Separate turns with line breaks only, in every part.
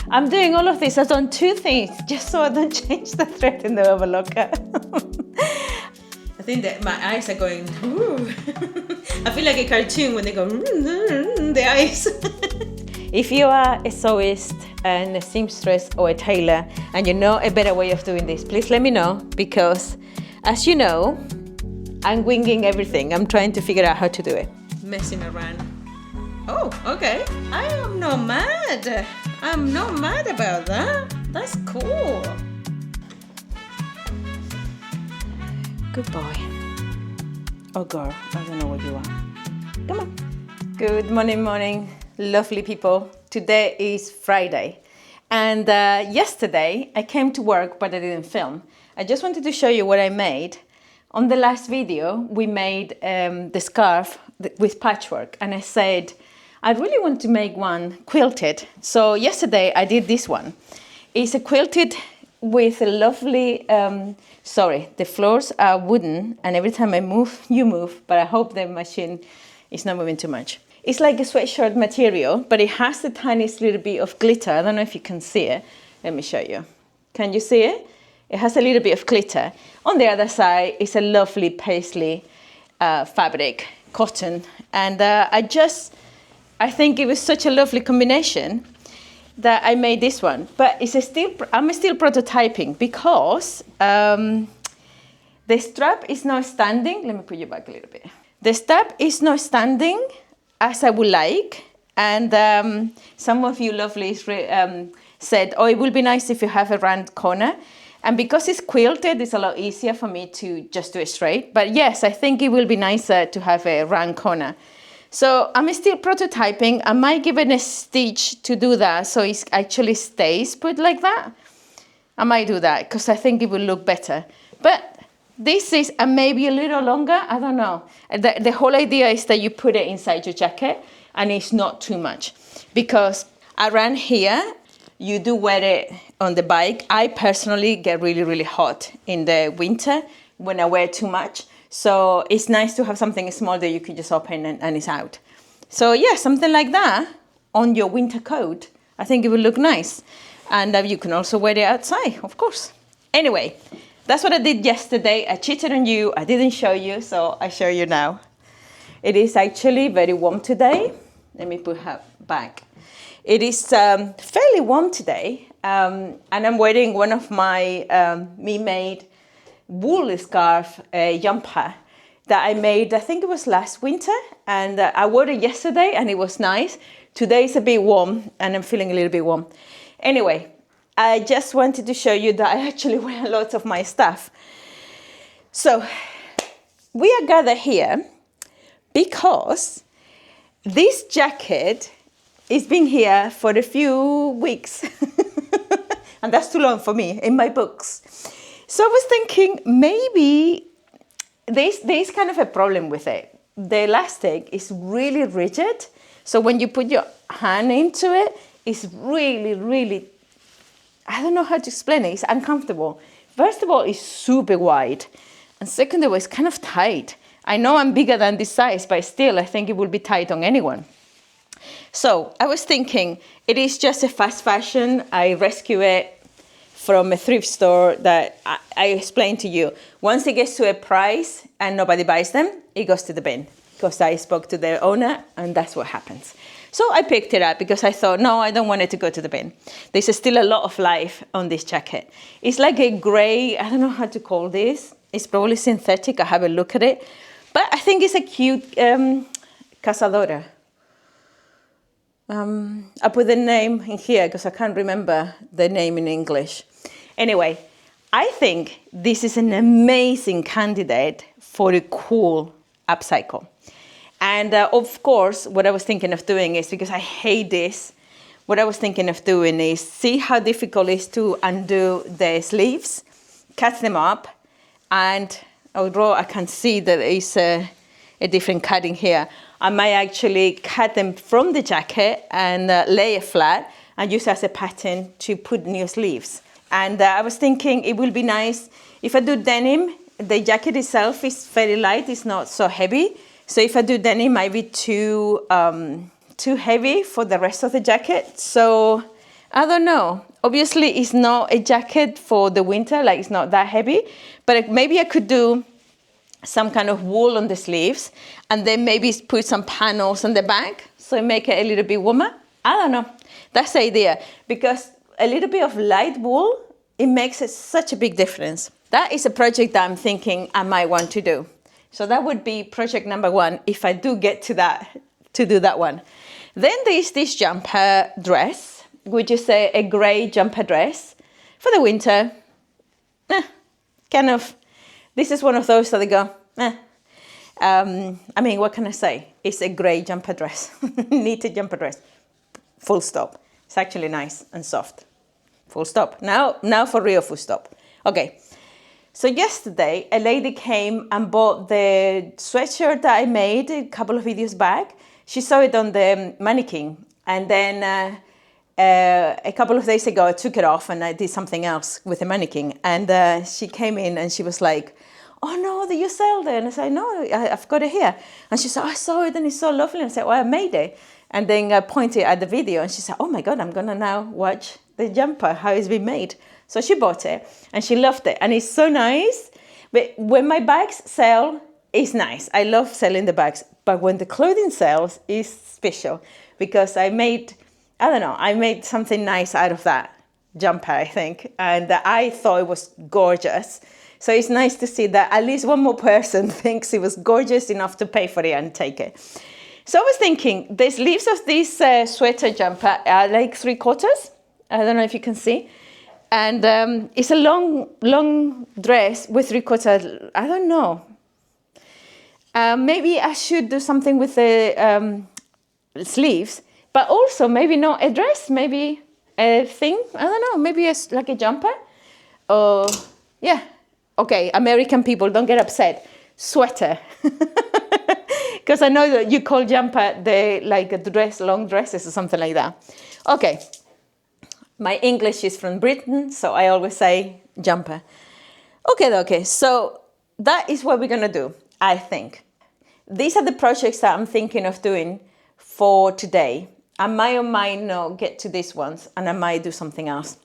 I'm doing all of this. I've done two things just so I don't change the thread in the overlocker. I think that my eyes are going, ooh. I feel like a cartoon when they go, the eyes. If you are a sewist and a seamstress or a tailor and you know a better way of doing this, please let me know, because as you know, I'm winging everything. I'm trying to figure out how to do it. Messing around. Oh, okay. I am not mad. I'm not mad about that. That's cool. Good boy. Oh girl, I don't know what you are. Come on. Good morning, lovely people. Today is Friday. And yesterday I came to work, but I didn't film. I just wanted to show you what I made. On the last video, we made the scarf with patchwork. And I said, I really want to make one quilted. So yesterday I did this one. It's a quilted with a lovely, the floors are wooden, and every time I move, you move, but I hope the machine is not moving too much. It's like a sweatshirt material, but it has the tiniest little bit of glitter. I don't know if you can see it. Let me show you. Can you see it? It has a little bit of glitter. On the other side is a lovely paisley fabric, cotton. And I think it was such a lovely combination that I made this one. But I'm still prototyping because the strap is not standing. Let me put you back a little bit. The strap is not standing as I would like. And some of you lovelies said, oh, it would be nice if you have a round corner. And because it's quilted, it's a lot easier for me to just do it straight. But yes, I think it will be nicer to have a round corner. So I'm still prototyping. I might give it a stitch to do that so it actually stays put like that. I might do that because I think it will look better. But this is maybe a little longer. I don't know. The whole idea is that you put it inside your jacket and it's not too much. Because around here, you do wear it on the bike. I personally get really, really hot in the winter when I wear too much. So it's nice to have something small that you can just open and it's out. So yeah, something like that on your winter coat, I think it will look nice. And you can also wear it outside, of course. Anyway, that's what I did yesterday. I cheated on you. I didn't show you, so I show you now. It is actually very warm today. Let me put her back. It is fairly warm today, and I'm wearing one of my me-made wool scarf jumper that I made, I think it was last winter, and I wore it yesterday and it was nice. Today is a bit warm and I'm feeling a little bit warm. Anyway, I just wanted to show you that I actually wear lots of my stuff. So we are gathered here because this jacket it's been here for a few weeks and that's too long for me in my books. So I was thinking maybe there's kind of a problem with it. The elastic is really rigid. So when you put your hand into it, it's really, really, I don't know how to explain it. It's uncomfortable. First of all, it's super wide. And second of all, it's kind of tight. I know I'm bigger than this size, but still I think it will be tight on anyone. So I was thinking, it is just a fast fashion. I rescue it from a thrift store that I explained to you. Once it gets to a price and nobody buys them, it goes to the bin. Because I spoke to the owner and that's what happens. So I picked it up because I thought, no, I don't want it to go to the bin. There's still a lot of life on this jacket. It's like a gray, I don't know how to call this. It's probably synthetic, I have a look at it. But I think it's a cute cazadora. I put the name in here because I can't remember the name in English. Anyway, I think this is an amazing candidate for a cool upcycle. And of course, what I was thinking of doing is, because I hate this, what I was thinking of doing is see how difficult it is to undo the sleeves, cut them up, and although I can see that there is a different cutting here, I might actually cut them from the jacket and lay it flat and use it as a pattern to put new sleeves. And I was thinking it will be nice if I do denim. The jacket itself is very light, it's not so heavy. So if I do denim, it might be too heavy for the rest of the jacket. So I don't know. Obviously, it's not a jacket for the winter, like it's not that heavy, but maybe I could do some kind of wool on the sleeves and then maybe put some panels on the back so make it a little bit warmer. I don't know. That's the idea, because a little bit of light wool, it makes such a big difference. That is a project that I'm thinking I might want to do. So that would be project number 1 if I do get to do that one. Then there's this jumper dress, which is a grey jumper dress for the winter. Kind of, this is one of those that they go, I mean, what can I say? It's a grey jumper dress, knitted jumper dress, full stop. It's actually nice and soft, full stop. Now for real, full stop. Okay, so yesterday a lady came and bought the sweatshirt that I made a couple of videos back. She saw it on the mannequin, and then a couple of days ago I took it off and I did something else with the mannequin, and she came in and she was like, oh no, do you sell that? And I said, no, I've got it here. And she said, I saw it and it's so lovely. And I said, well, I made it. And then I pointed at the video and she said, oh my God, I'm going to now watch the jumper, how it's been made. So she bought it and she loved it. And it's so nice. But when my bags sell, it's nice. I love selling the bags. But when the clothing sells, it's special, because I made something nice out of that jumper, I think. And I thought it was gorgeous. So it's nice to see that at least one more person thinks it was gorgeous enough to pay for it and take it. So I was thinking, the sleeves of this sweater jumper are like 3/4. I don't know if you can see. And it's a long dress with 3/4. I don't know. Maybe I should do something with the sleeves, but also maybe not a dress, maybe a thing. I don't know, maybe it's like a jumper. Or, yeah. Okay, American people, don't get upset. Sweater. Because I know that you call jumper like a dress, long dresses or something like that. Okay. My English is from Britain, so I always say jumper. Okay. So that is what we're going to do, I think. These are the projects that I'm thinking of doing for today. I might or might not get to these ones, and I might do something else.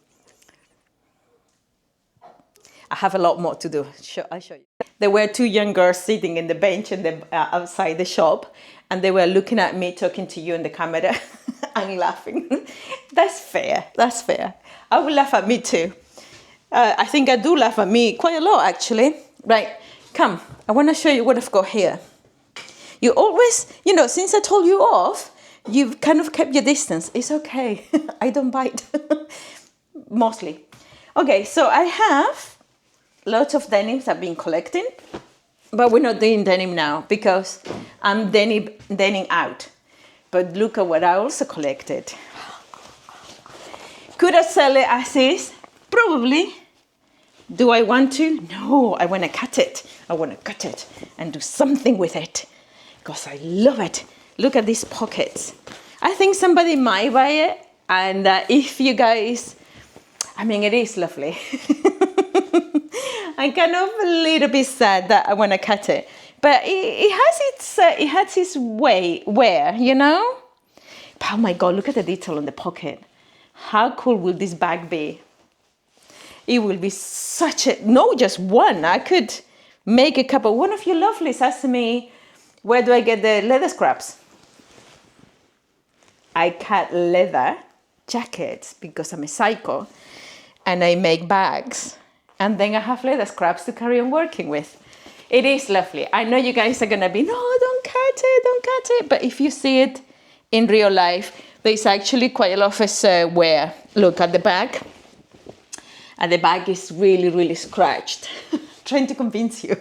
I have a lot more to do. I'll show you. There were 2 young girls sitting in the bench outside the shop, and they were looking at me talking to you in the camera and laughing. That's fair. I will laugh at me too. I think I do laugh at me quite a lot, actually. Right, come. I want to show you what I've got here. You always, since I told you off, you've kind of kept your distance. It's okay. I don't bite. Mostly. Okay, so I have lots of denims I've been collecting, but we're not doing denim now because I'm denim out. But look at what I also collected. Could I sell it as is? Probably. Do I want to? No, I want to cut it. I want to cut it and do something with it because I love it. Look at these pockets. I think somebody might buy it, and if you guys, it is lovely. I'm kind of a little bit sad that I want to cut it, but it has its way wear, Oh my God, look at the detail on the pocket. How cool will this bag be? It will be no, just one. I could make a couple. One of you lovelies asked me, where do I get the leather scraps? I cut leather jackets because I'm a psycho, and I make bags. And then I have leather scraps to carry on working with. It is lovely. I know you guys are going to be, no, don't cut it. But if you see it in real life, there's actually quite a lot of wear. Look at the back. And the bag is really, really scratched. Trying to convince you.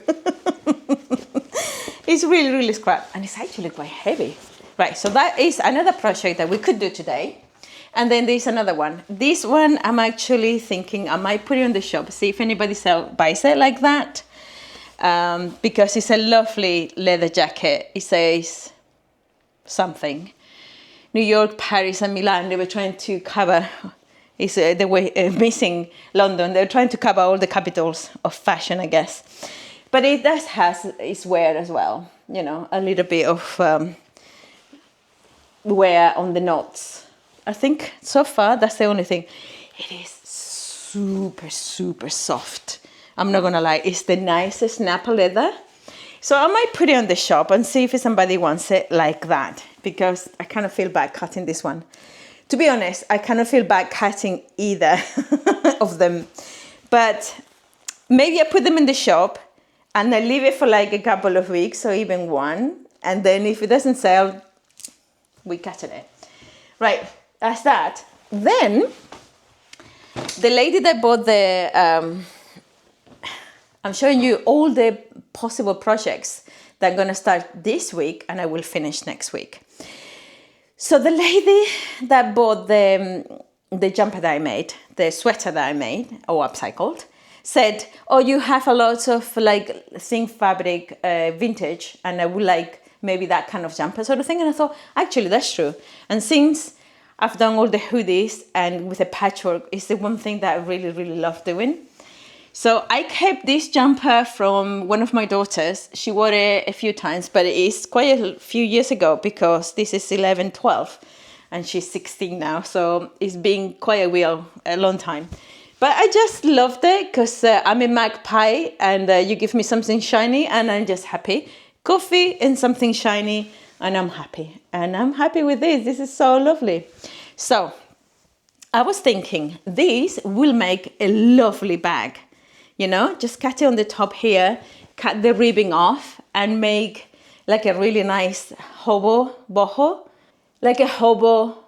It's really, really scratched. And it's actually quite heavy. Right, so that is another project that we could do today. And then there's another one. This one, I'm actually thinking I might put it on the shop, see if anybody buys it like that. Because it's a lovely leather jacket. It says something. New York, Paris, and Milan, they were trying to cover, they were missing London. They were trying to cover all the capitals of fashion, I guess. But it does have its wear as well. A little bit of wear on the knots. I think so far that's the only thing. It is super, super soft. I'm not gonna lie, it's the nicest snapper leather. So I might put it on the shop and see if somebody wants it like that, because I kind of feel bad cutting this one. To be honest, I kind of feel bad cutting either of them. But maybe I put them in the shop and I leave it for like a couple of weeks or even one. And then if it doesn't sell, we cut it. Right, that's that. Then the lady that bought the, I'm showing you all the possible projects that are gonna start this week and I will finish next week. So the lady that bought the jumper that I made, the sweater that I made, or upcycled, said, oh, you have a lot of like thin fabric, vintage, and I would like maybe that kind of jumper sort of thing. And I thought, actually, that's true. And since I've done all the hoodies and with the patchwork, it's the one thing that I really, really love doing. So I kept this jumper from one of my daughters. She wore it a few times, but it's quite a few years ago because this is 11, 12, and she's 16 now. So it's been quite a long time. But I just loved it because I'm a magpie and you give me something shiny and I'm just happy. Coffee and something shiny and I'm happy. And I'm happy with this. This is so lovely. So I was thinking this will make a lovely bag. You know, just cut it on the top here, cut the ribbing off and make like a really nice boho, like a hobo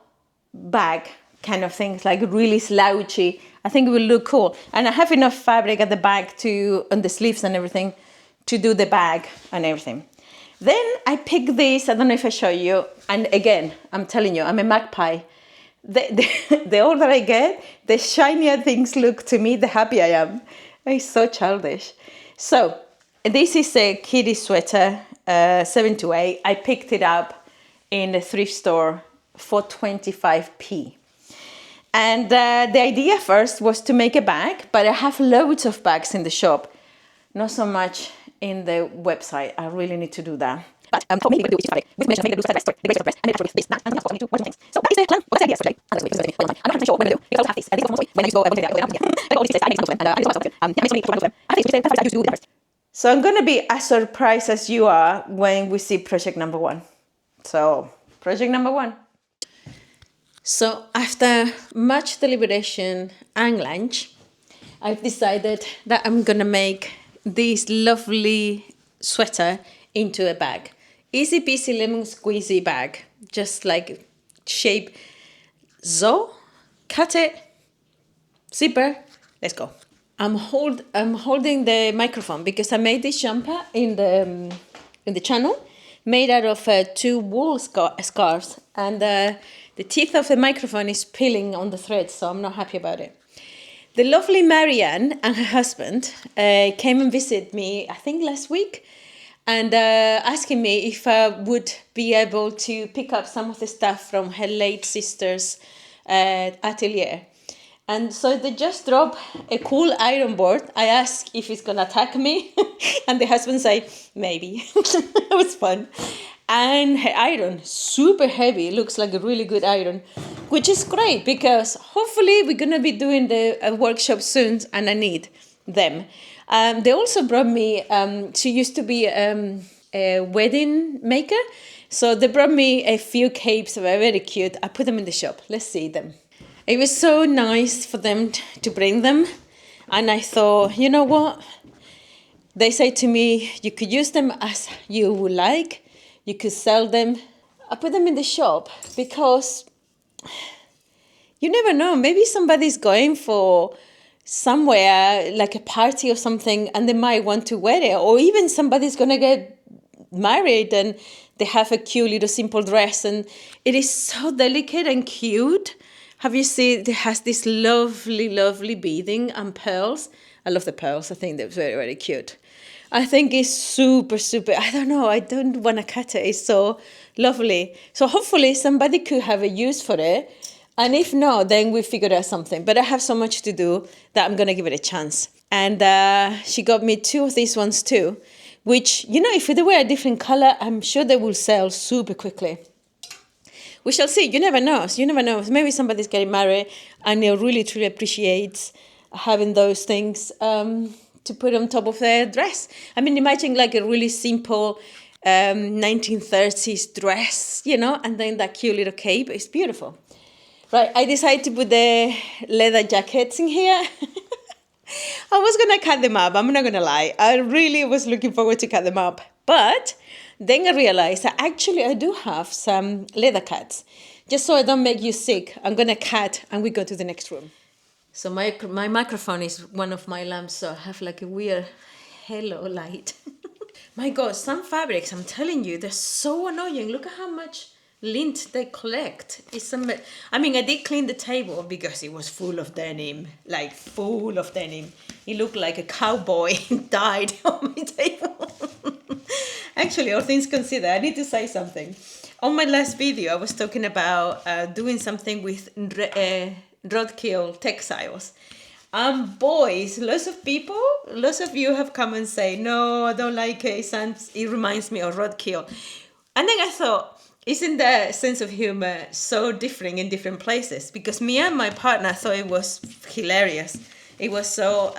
bag kind of thing, like really slouchy. I think it will look cool. And I have enough fabric at the back on the sleeves and everything to do the bag and everything. Then I picked this, I don't know if I show you. And again, I'm telling you, I'm a magpie. The older I get, the shinier things look to me, the happier I am. It's so childish. So this is a kiddie sweater, 7 to 8. I picked it up in a thrift store for 25p. And the idea first was to make a bag, but I have loads of bags in the shop. Not so much in the website. I really need to do that. But what maybe we're going to do is fabric. With mention, make the loose fabric store, the greater press, and make this, that, and that's what I need to do. One things. So that is the plan. What's the idea for today? I'm not 100% sure what I'm going to do because I have this. This is one when I use go, I all these I make some of them, and I just want to make some of them. I think the fabric I use to do the first. So I'm going to be as surprised as you are when we see project number 1. So project number 1. So after much deliberation and lunch, I've decided that I'm going to make this lovely sweater into a bag. Easy peasy lemon squeezy bag. Just like shape so, cut it, zipper, let's go. I'm holding the microphone because I made this jumper in the channel, made out of 2 wool scarves, and the teeth of the microphone is peeling on the thread, so I'm not happy about it. The lovely Marianne and her husband came and visited me, I think last week, and asking me if I would be able to pick up some of the stuff from her late sister's atelier. And so they just dropped a cool iron board. I asked if it's going to attack me, and the husband said, maybe. It was fun. And her iron, super heavy, looks like a really good iron, which is great because hopefully we're going to be doing the workshop soon and I need them. They also brought me, she used to be a wedding maker, so they brought me a few capes, they were very cute. I put them in the shop, let's see them. It was so nice for them to bring them, and I thought, you know what? They say to me, you could use them as you would like. You could sell them. I put them in the shop because you never know. Maybe somebody's going for somewhere, like a party or something, and they might want to wear it. Or even somebody's going to get married and they have a cute little simple dress. And it is so delicate and cute. Have you seen, it has this lovely, lovely beading and pearls. I love the pearls. I think they're very, very cute. I think it's super, super, I don't know, I don't want to cut it. It's so lovely. So hopefully somebody could have a use for it. And if not, then we figure out something. But I have so much to do that I'm going to give it a chance. And she got me 2 of these ones too, which, you know, if they were a different color, I'm sure they will sell super quickly. we shall see. You never know. You never know. Maybe somebody's getting married and they really truly appreciates having those things to put on top of their dress. I mean, imagine like a really simple 1930s dress, you know, and then that cute little cape. It's beautiful. Right, I decided to put the leather jackets in here. I was going to cut them up. I'm not going to lie. I really was looking forward to cut them up. But then I realized that actually I do have some leather cuts. Just so I don't make you sick, I'm going to cut and we go to the next room. So my microphone is one of my lamps, so I have like a weird halo light. My God, some fabrics, I'm telling you, they're so annoying. Look at how much lint they collect. I mean, I did clean the table because it was full of denim, like full of denim. It looked like a cowboy died on my table. Actually, all things considered, I need to say something. On my last video, I was talking about doing something with roadkill textiles. Boys, lots of you have come and say, no, I don't like it. It reminds me of roadkill. And then I thought, isn't the sense of humor so different in different places? Because me and my partner thought it was hilarious. It was so,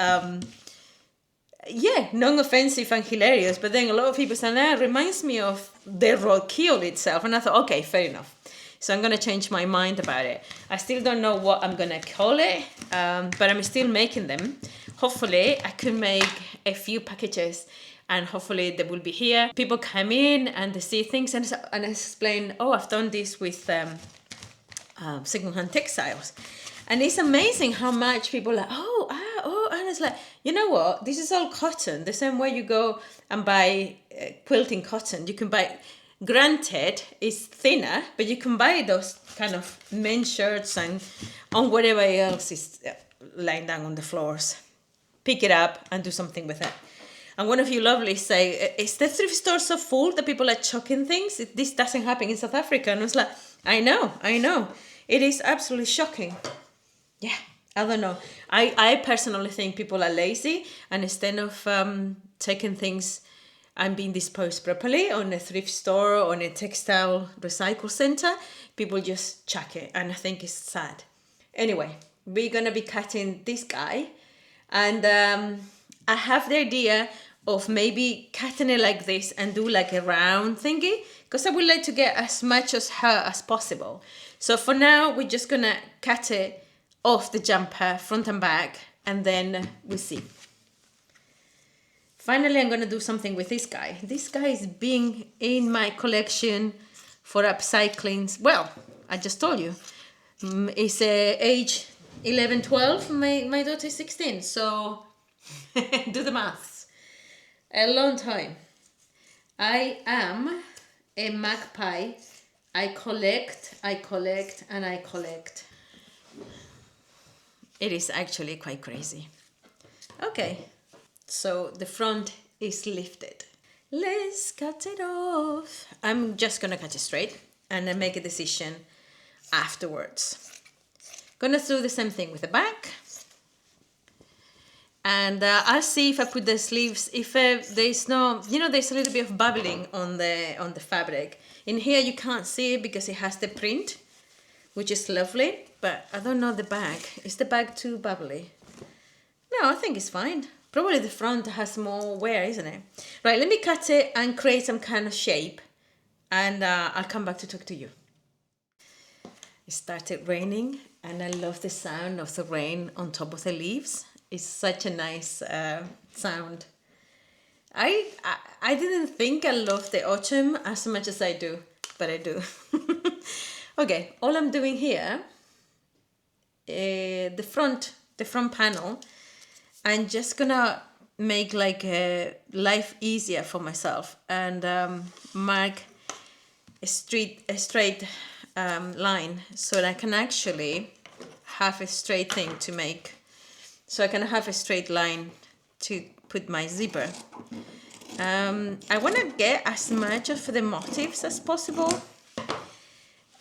non-offensive and hilarious. But then a lot of people said, it reminds me of the roadkill itself. And I thought, okay, fair enough. So I'm going to change my mind about it. I still don't know what I'm going to call it, but I'm still making them. Hopefully, I could make a few packages and hopefully they will be here. People come in and they see things and I explain, I've done this with secondhand textiles. And it's amazing how much people are like, and it's like, you know what? This is all cotton. The same way you go and buy quilting cotton. You can buy, granted, it's thinner, but you can buy those kind of men's shirts and on whatever else is lying down on the floors. Pick it up and do something with it. And one of you lovely say, is the thrift store so full that people are chucking things? This doesn't happen in South Africa. And I was like, I know. It is absolutely shocking. Yeah, I don't know. I personally think people are lazy and instead of taking things and being disposed properly on a thrift store or on a textile recycle center, people just chuck it. And I think it's sad. Anyway, we're going to be cutting this guy. And I have the idea of maybe cutting it like this and do like a round thingy because I would like to get as much as her as possible. So for now, we're just going to cut it off the jumper, front and back, and then we'll see. Finally, I'm going to do something with this guy. This guy is being in my collection for upcycling. Well, I just told you. It's age 11, 12. My daughter is 16. So do the maths. A long time. I am a magpie. I collect, and I collect. It is actually quite crazy. Okay, so the front is lifted. Let's cut it off. I'm just gonna cut it straight and then make a decision afterwards. Gonna do the same thing with the back. And I'll see if I put the sleeves, if there's no, there's a little bit of bubbling on the fabric. In here you can't see it because it has the print, which is lovely, but I don't know the back. Is the back too bubbly? No, I think it's fine. Probably the front has more wear, isn't it? Right, let me cut it and create some kind of shape, and I'll come back to talk to you. It started raining, and I love the sound of the rain on top of the leaves. It's such a nice sound. I didn't think I loved the autumn as much as I do, but I do. Okay, all I'm doing here, the front panel, I'm just gonna make like life easier for myself and mark a straight line so that I can actually have a straight thing to make. So I can have a straight line to put my zipper. I want to get as much of the motifs as possible.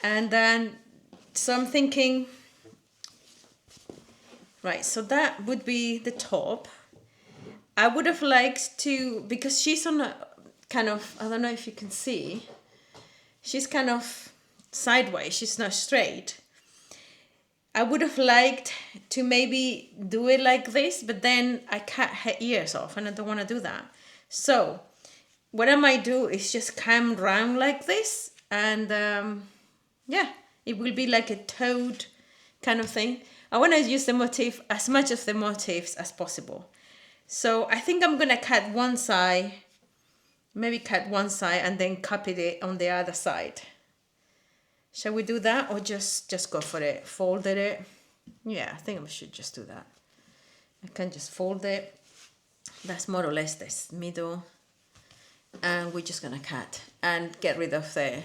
And then, so I'm thinking, right, so that would be the top. I would have liked to, because she's on a kind of, I don't know if you can see, she's kind of sideways, she's not straight. I would have liked to maybe do it like this, but then I cut her ears off and I don't want to do that. So what I might do is just come round like this, and yeah, it will be like a toad kind of thing. I want to use the motif, as much of the motifs as possible. So I think I'm going to cut one side, maybe cut one side and then copy it on the other side. Shall we do that, or just go for it? Folded it. Yeah, I think I should just do that. I can just fold it. That's more or less this middle. And we're just gonna cut and get rid of the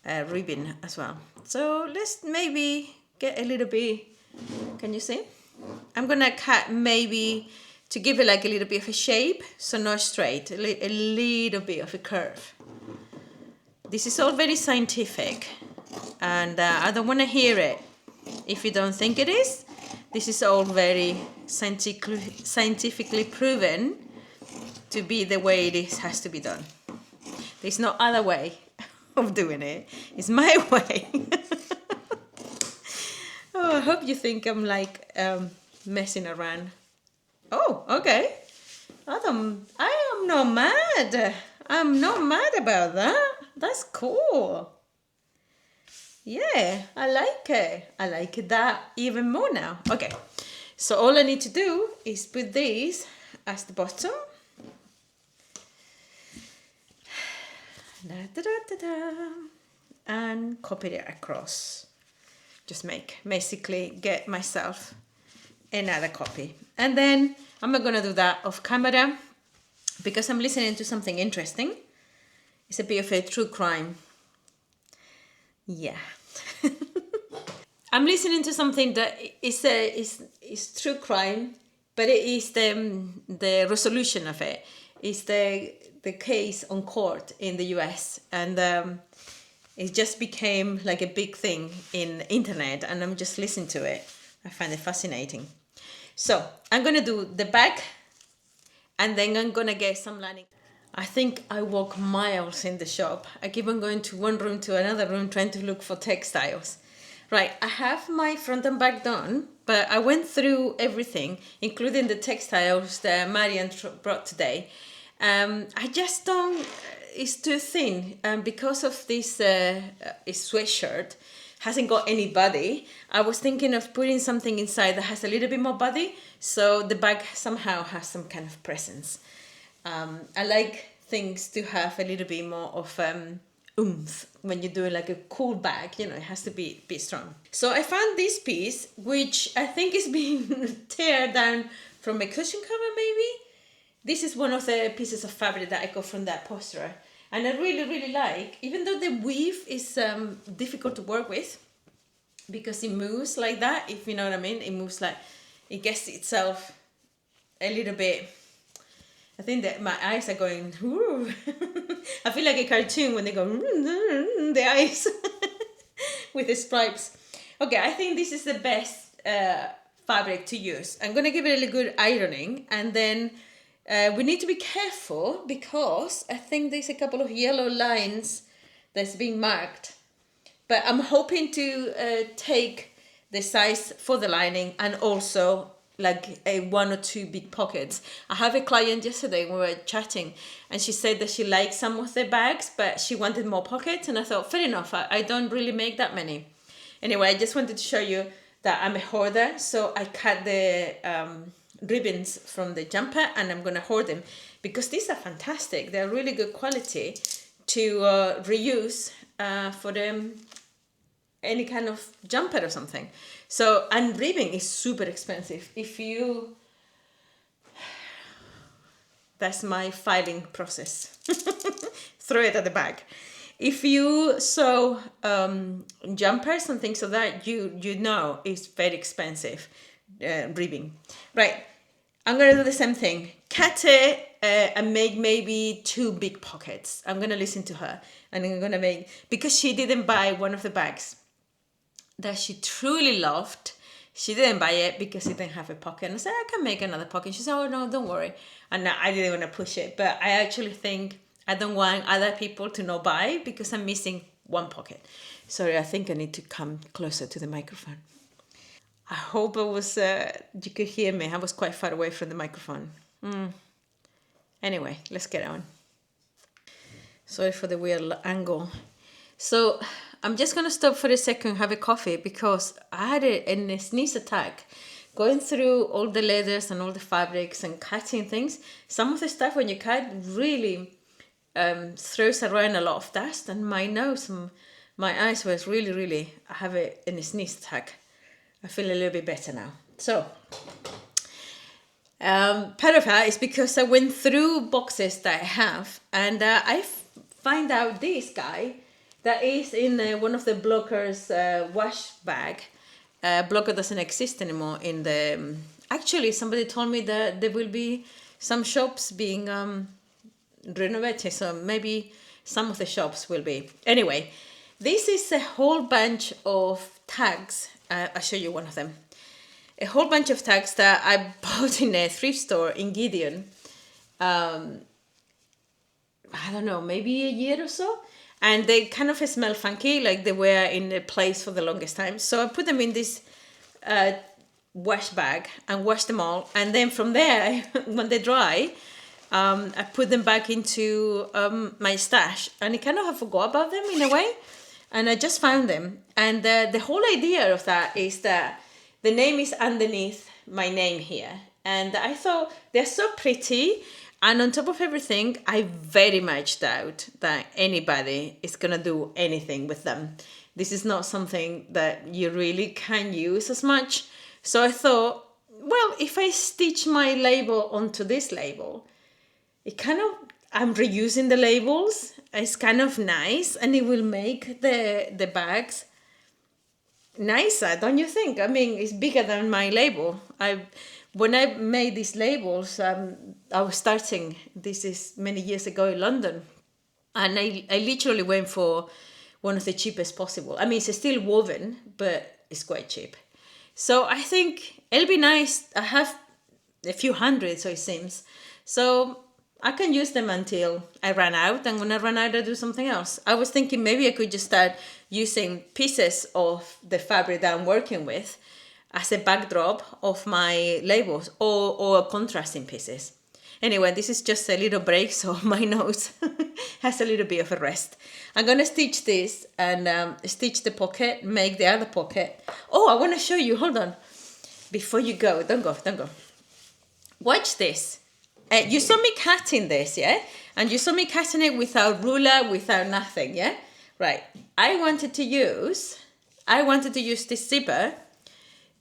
ribbon as well. So let's maybe get a little bit, can you see? I'm gonna cut maybe to give it like a little bit of a shape, so not straight, a little bit of a curve. This is all very scientific, and I don't want to hear it if you don't think it is. This is all very scientifically proven to be the way it is, has to be done. There's no other way of doing it. It's my way. Oh, I hope you think I'm like messing around. Oh, okay. I am not mad. I'm not mad about that. That's cool. Yeah, I like it. I like that even more now. Okay, so all I need to do is put these as the bottom. Da, da, da, da, da, and copy it across. Just basically get myself another copy. And then I'm not gonna do that off camera because I'm listening to something interesting. It's a bit of a true crime. Yeah. I'm listening to something that is true crime, but it is the resolution of it. It's the case on court in the US, and it just became like a big thing in internet, and I'm just listening to it. I find it fascinating. So I'm gonna do the back, and then I'm gonna get some lining. I think I walk miles in the shop. I keep on going to one room to another room trying to look for textiles. Right, I have my front and back done, but I went through everything, including the textiles that Marian brought today. I just don't, it's too thin. And because of this sweatshirt, hasn't got any body, I was thinking of putting something inside that has a little bit more body, so the bag somehow has some kind of presence. I like things to have a little bit more of oomph when you're doing like a cool bag, you know, it has to be strong. So I found this piece, which I think is being teared down from a cushion cover maybe. This is one of the pieces of fabric that I got from that poster. And I really, really like, even though the weave is difficult to work with, because it moves like that, if you know what I mean, it moves like, it gets itself a little bit. I think that my eyes are going, ooh. I feel like a cartoon when they go, the eyes with the stripes. Okay, I think this is the best fabric to use. I'm going to give it a little good ironing, and then we need to be careful because I think there's a couple of yellow lines that's being marked. But I'm hoping to take the size for the lining and also like a 1 or 2 big pockets. I have a client yesterday, we were chatting, and she said that she liked some of the bags, but she wanted more pockets, and I thought, fair enough, I don't really make that many. Anyway, I just wanted to show you that I'm a hoarder, so I cut the ribbons from the jumper, and I'm gonna hoard them, because these are fantastic. They're really good quality to reuse for them, any kind of jumper or something. So, and ribbing is super expensive. That's my filing process. Throw it at the back. If you sew jumpers and things like that, you know it's very expensive, ribbing. Right, I'm gonna do the same thing. Cut it and make maybe 2 big pockets. I'm gonna listen to her, and I'm gonna make, because she didn't buy one of the bags that she truly loved. She didn't buy it because it didn't have a pocket. And I said, I can make another pocket. She said, oh no, don't worry. And I didn't want to push it, but I actually think I don't want other people to not buy, because I'm missing one pocket. Sorry, I think I need to come closer to the microphone. I hope you could hear me. I was quite far away from the microphone. Anyway, let's get on. Sorry for the weird angle. So I'm just going to stop for a second and have a coffee because I had a sneeze attack going through all the leathers and all the fabrics and cutting things. Some of the stuff when you cut really throws around a lot of dust, and my nose and my eyes was really, I have a sneeze attack. I feel a little bit better now. So part of that is because I went through boxes that I have, and I find out this guy that is in one of the Blockers wash bag. Blocker doesn't exist anymore in the... actually, somebody told me that there will be some shops being renovated, so maybe some of the shops will be. Anyway, this is a whole bunch of tags. I'll show you one of them. A whole bunch of tags that I bought in a thrift store in Gideon. I don't know, maybe a year or so. And they kind of smell funky, like they were in a place for the longest time. So I put them in this wash bag and wash them all. And then from there, when they dry, I put them back into my stash. And I kind of forgot about them in a way. And I just found them. And the whole idea of that is that the name is underneath my name here. And I thought they're so pretty. And on top of everything, I very much doubt that anybody is going to do anything with them. This is not something that you really can use as much. So I thought, well, if I stitch my label onto this label, I'm reusing the labels. It's kind of nice, and it will make the bags nicer, don't you think? I mean, it's bigger than my label. When I made these labels, I was starting, this is many years ago in London, and I literally went for one of the cheapest possible. I mean, it's still woven, but it's quite cheap. So I think it'll be nice. I have a few hundred, so it seems. So I can use them until I run out, and when I run out, I do something else. I was thinking maybe I could just start using pieces of the fabric that I'm working with as a backdrop of my labels, or contrasting pieces. Anyway, this is just a little break, so my nose has a little bit of a rest. I'm going to stitch this and stitch the pocket, make the other pocket. Oh, I want to show you, hold on. Before you go, don't go. Watch this. You saw me cutting this, yeah? And you saw me cutting it without ruler, without nothing, yeah? Right. I wanted to use this zipper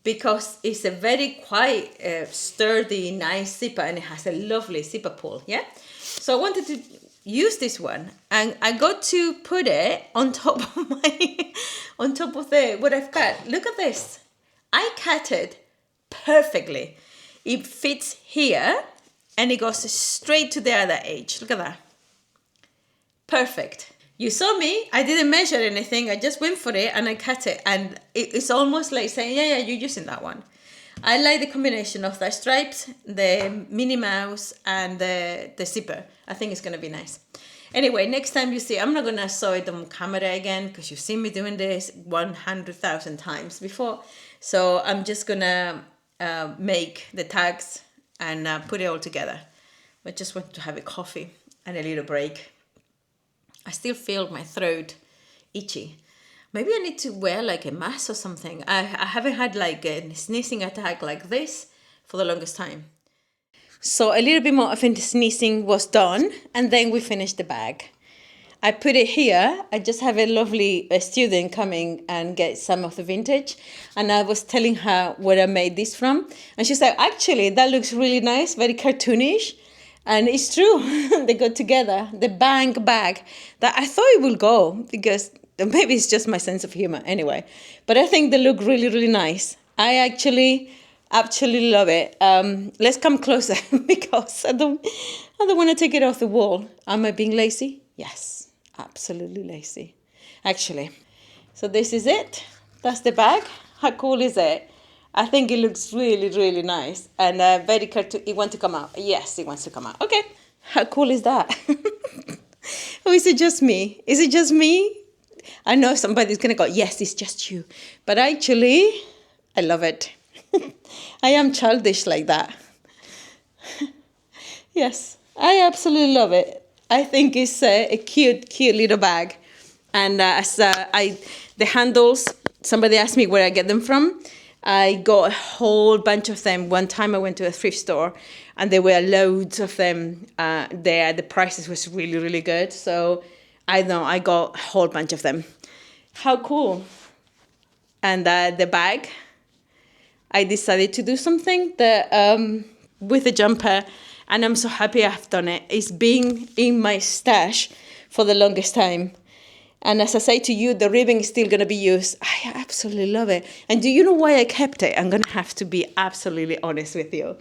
because it's a very quite sturdy, nice zipper, and it has a lovely zipper pull, yeah? So I wanted to use this one, and I got to put it on top of what I've cut. Look at this. I cut it perfectly. It fits here, and it goes straight to the other edge. Look at that. Perfect. You saw me. I didn't measure anything. I just went for it and I cut it. And it's almost like saying, yeah, you're using that one. I like the combination of the stripes, the Minnie Mouse, and the zipper. I think it's going to be nice. Anyway, next time you see, I'm not going to show it on camera again because you've seen me doing this 100,000 times before. So I'm just going to make the tags and put it all together. I just want to have a coffee and a little break. I still feel my throat itchy. Maybe I need to wear like a mask or something. I haven't had like a sneezing attack like this for the longest time. So a little bit more of the sneezing was done, and then we finished the bag. I put it here. I just have a lovely student coming and get some of the vintage. And I was telling her where I made this from. And she's like, actually, that looks really nice, very cartoonish. And it's true, they go together. The bank bag that I thought it would go because maybe it's just my sense of humor anyway. But I think they look really, really nice. I actually absolutely love it. Let's come closer because I don't want to take it off the wall. Am I being lazy? Yes, absolutely lazy. Actually. So this is it. That's the bag. How cool is it? I think it looks really, really nice and very cartoon. It wants to come out. Yes, it wants to come out. Okay. How cool is that? Or is it just me? Is it just me I know somebody's going to go, yes, it's just you. But actually, I love it. I am childish like that. Yes, I absolutely love it. I think it's a cute, cute little bag. And the handles, somebody asked me where I get them from. I got a whole bunch of them. One time I went to a thrift store and there were loads of them there. The prices was really, really good. So I got a whole bunch of them. How cool. And the bag, I decided to do something that with the jumper, and I'm so happy I've done it. It's been in my stash for the longest time. And as I say to you, the ribbon is still going to be used. I absolutely love it. And do you know why I kept it? I'm going to have to be absolutely honest with you.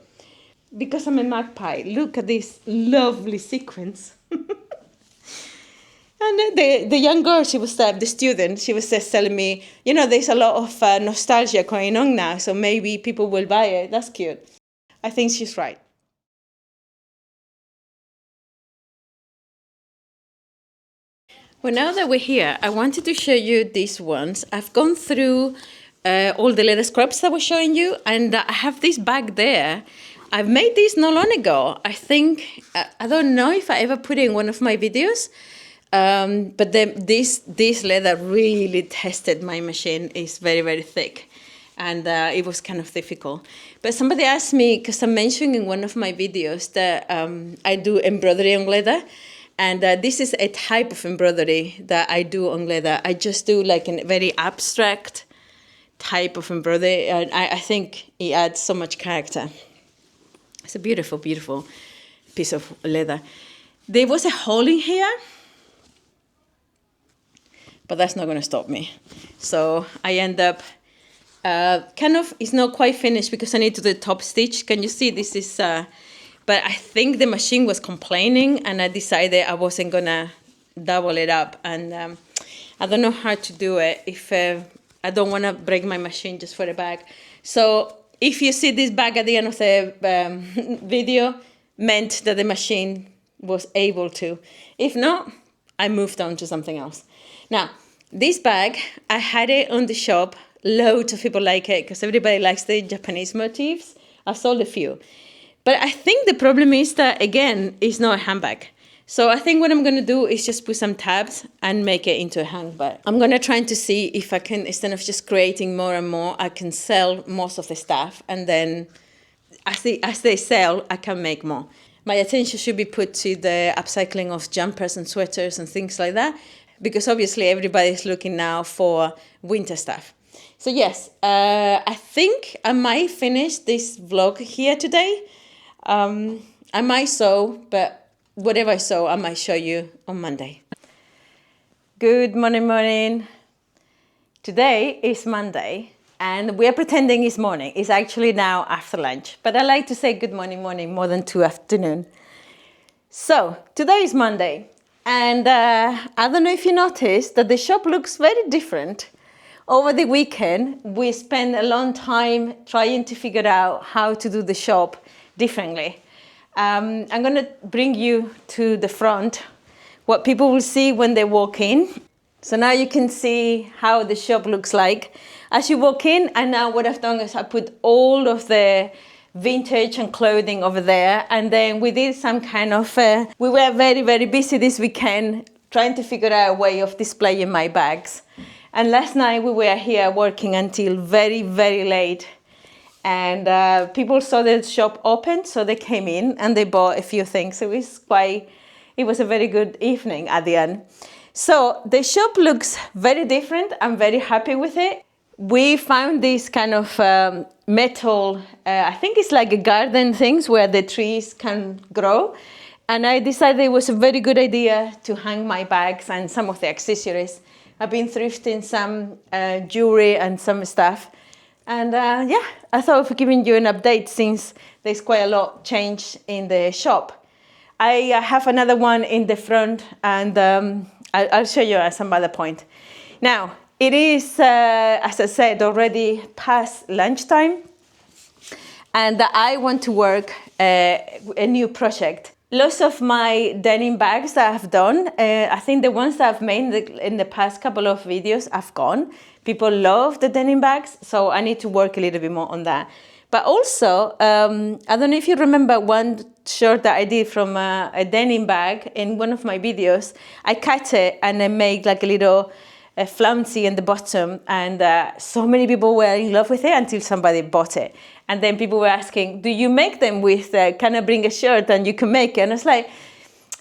Because I'm a magpie. Look at this lovely sequence. And the young girl, she was the student, she was just telling me, there's a lot of nostalgia going on now, so maybe people will buy it. That's cute. I think she's right. Well, now that we're here, I wanted to show you these ones. I've gone through all the leather scrubs that I was showing you, and I have this bag there. I've made this not long ago. I think, I don't know if I ever put it in one of my videos, but this leather really tested my machine. It's very, very thick, and it was kind of difficult. But somebody asked me, because I mentioned in one of my videos that I do embroidery on leather, and this is a type of embroidery that I do on leather. I just do like a very abstract type of embroidery, and I think it adds so much character. It's a beautiful, beautiful piece of leather. There was a hole in here, but that's not going to stop me. So I end up it's not quite finished because I need to do the top stitch. Can you see this is, but I think the machine was complaining and I decided I wasn't going to double it up. And I don't know how to do it if I don't want to break my machine just for the bag. So if you see this bag at the end of the video, meant that the machine was able to. If not, I moved on to something else. Now, this bag, I had it on the shop. Loads of people like it because everybody likes the Japanese motifs. I sold a few. But I think the problem is that, again, it's not a handbag. So I think what I'm going to do is just put some tabs and make it into a handbag. I'm going to try to see if I can, instead of just creating more and more, I can sell most of the stuff. And then as they sell, I can make more. My attention should be put to the upcycling of jumpers and sweaters and things like that. Because obviously everybody's looking now for winter stuff. So yes, I think I might finish this vlog here today. I might sew, but whatever I sew, I might show you on Monday. Good morning. Today is Monday, and we are pretending it's morning. It's actually now after lunch, but I like to say good morning more than to afternoon. So today is Monday, and I don't know if you noticed that the shop looks very different. Over the weekend, we spent a long time trying to figure out how to do the shop differently. I'm going to bring you to the front, what people will see when they walk in. So now you can see how the shop looks like. As you walk in, and now what I've done is I put all of the vintage and clothing over there. And then we did some kind of, we were very, very busy this weekend trying to figure out a way of displaying my bags. And last night we were here working until very, very late. And people saw the shop open, so they came in and they bought a few things. It was a very good evening at the end. So the shop looks very different. I'm very happy with it. We found this kind of metal, I think it's like a garden things where the trees can grow. And I decided it was a very good idea to hang my bags and some of the accessories. I've been thrifting some jewelry and some stuff. And yeah, I thought of giving you an update since there's quite a lot change in the shop. I have another one in the front, and I'll show you at some other point. Now, it is, as I said, already past lunchtime. And I want to work a new project. Lots of my denim bags that I've done, I think the ones that I've made in the past couple of videos have gone. People love the denim bags, so I need to work a little bit more on that. But also, I don't know if you remember one shirt that I did from a denim bag in one of my videos. I cut it and I made like a little flouncy in the bottom, and so many people were in love with it until somebody bought it. And then people were asking, do you make them with, can I bring a shirt and you can make it? And it's like,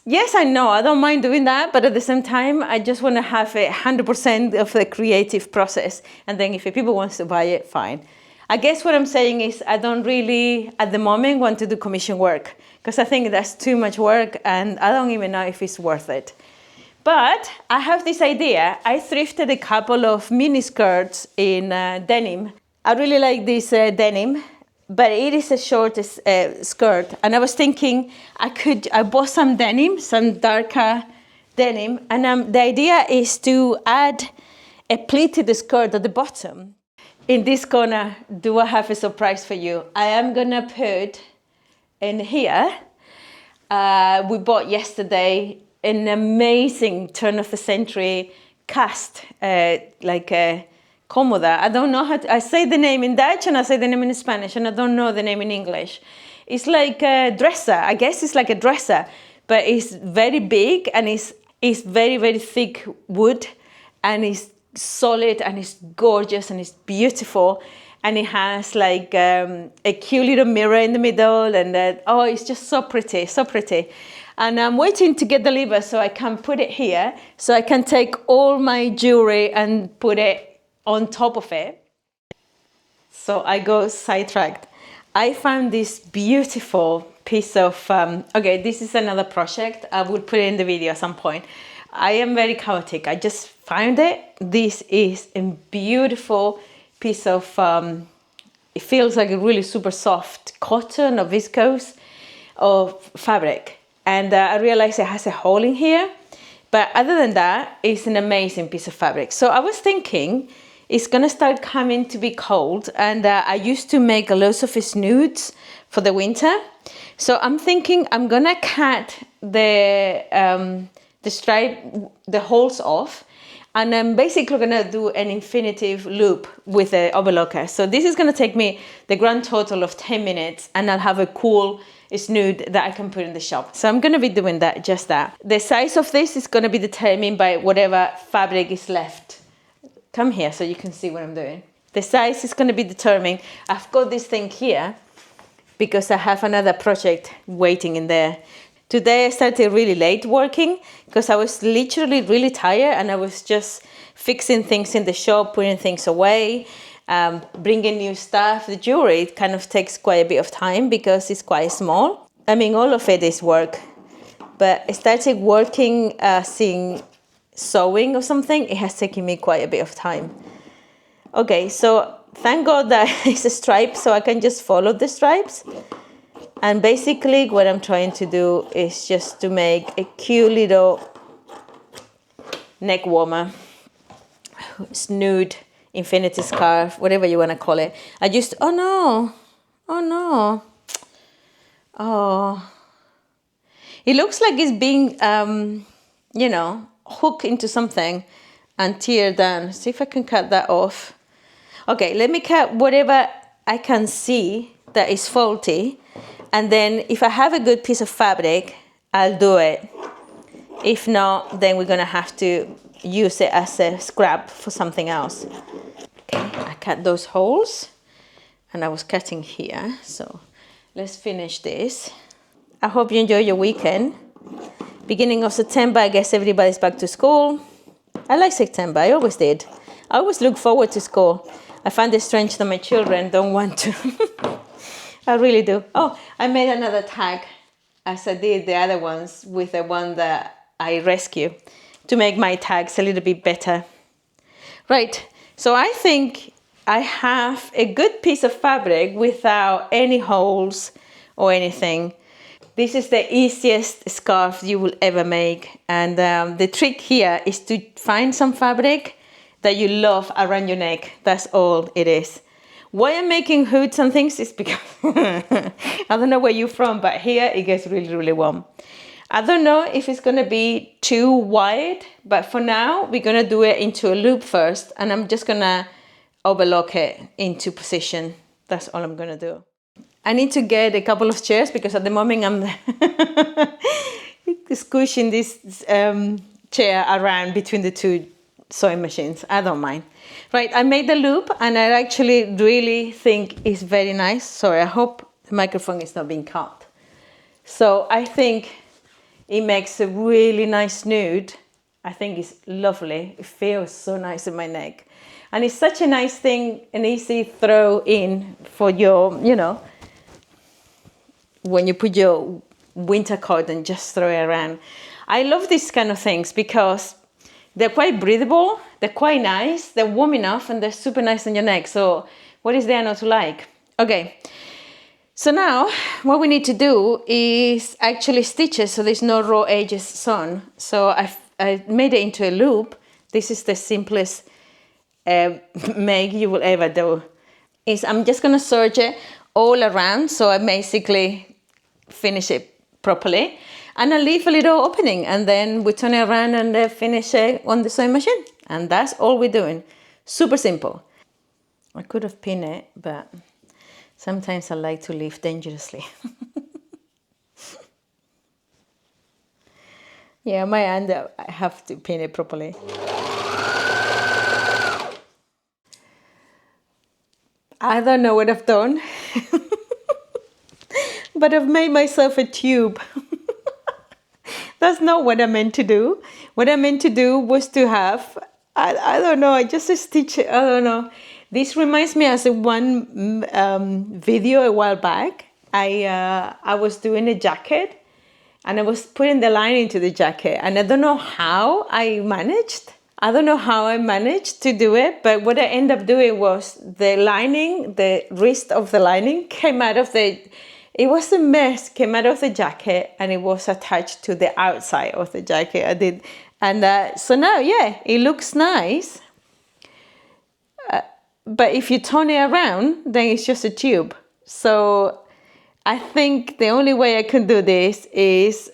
yes, I know, I don't mind doing that, but at the same time, I just want to have 100% of the creative process. And then if people want to buy it, fine. I guess what I'm saying is I don't really, at the moment, want to do commission work, because I think that's too much work and I don't even know if it's worth it. But I have this idea. I thrifted a couple of mini skirts in denim. I really like this denim, but it is a short skirt. And I was thinking I bought some denim, some darker denim. And the idea is to add a pleat to the skirt at the bottom. In this corner, do I have a surprise for you? I am gonna put in here, we bought yesterday an amazing turn of the century cast, like a Comoda. I don't know how to, I say the name in Dutch and I say the name in Spanish, and I don't know the name in English. It's like a dresser. I guess it's like a dresser, but it's very big and it's very, very thick wood, and it's solid and it's gorgeous and it's beautiful. And it has like a cute little mirror in the middle, and oh, it's just so pretty, so pretty. And I'm waiting to get delivered so I can put it here, so I can take all my jewelry and put it on top of it. So I go sidetracked. I found this beautiful piece of, okay, this is another project. I will put it in the video at some point. I am very chaotic. I just found it. This is a beautiful piece of, it feels like a really super soft cotton or viscose of fabric. And I realized it has a hole in here. But other than that, it's an amazing piece of fabric. So I was thinking it's gonna start coming to be cold. And I used to make lots of snoods for the winter. So I'm thinking I'm gonna cut the stripe, the holes off. And I'm basically gonna do an infinitive loop with the overlocker. So this is gonna take me the grand total of 10 minutes, and I'll have a cool snood that I can put in the shop. So I'm gonna be doing that, just that. The size of this is gonna be determined by whatever fabric is left. Come here so you can see what I'm doing. The size is gonna be determined. I've got this thing here because I have another project waiting in there. Today I started really late working because I was literally really tired, and I was just fixing things in the shop, putting things away, bringing new stuff. The jewelry, it kind of takes quite a bit of time because it's quite small. I mean, all of it is work, but I started working, seeing sewing or something. It has taken me quite a bit of time. Okay, so thank God that it's a stripe, so I can just follow the stripes. And basically what I'm trying to do is just to make a cute little neck warmer, snood, infinity scarf, whatever you want to call it. I just, oh no, oh. It looks like it's being, you know, hooked into something and tear down. See if I can cut that off. Okay, let me cut whatever I can see that is faulty. And then if I have a good piece of fabric, I'll do it. If not, then we're gonna have to use it as a scrap for something else. Okay, I cut those holes, and I was cutting here. So let's finish this. I hope you enjoy your weekend. Beginning of September, I guess everybody's back to school. I like September, I always did. I always look forward to school. I find it strange that my children don't want to. I really do. Oh, I made another tag, as I did the other ones, with the one that I rescue, to make my tags a little bit better. Right, so I think I have a good piece of fabric without any holes or anything. This is the easiest scarf you will ever make. And the trick here is to find some fabric that you love around your neck. That's all it is. Why I'm making hoods and things is because I don't know where you're from, but here it gets really, really warm. I don't know if it's gonna be too wide, but for now we're gonna do it into a loop first, and I'm just gonna overlock it into position. That's all I'm gonna do. I need to get a couple of chairs because at the moment I'm squishing this chair around between the two sewing machines. I don't mind. Right, I made the loop and I actually really think it's very nice. Sorry, I hope the microphone is not being cut. So I think it makes a really nice nude. I think it's lovely. It feels so nice in my neck. And it's such a nice thing, an easy throw in for your, you know, when you put your winter coat and just throw it around. I love these kind of things because they're quite breathable, they're quite nice, they're warm enough, and they're super nice on your neck. So what is there not to like? Okay, so now what we need to do is actually stitch it so there's no raw edges sewn. So I made it into a loop. This is the simplest make you will ever do. I'm just gonna serge it all around, so I basically finish it properly, and I leave a little opening, and then we turn it around and finish it on the sewing machine, and that's all we're doing. Super simple. I could have pinned it, but sometimes I like to live dangerously. Yeah, my hand, I have to pin it properly. I don't know what I've done, but I've made myself a tube. That's not what I meant to do. What I meant to do was to have, I don't know, I just stitch it, I don't know. This reminds me of one video a while back. I was doing a jacket and I was putting the lining to the jacket, and I don't know how I managed. I don't know how I managed to do it, but what I ended up doing was the lining, the wrist of the lining came out of the, it was a mess, came out of the jacket, and it was attached to the outside of the jacket. I did, and so now, yeah, it looks nice. But if you turn it around, then it's just a tube. So I think the only way I can do this is,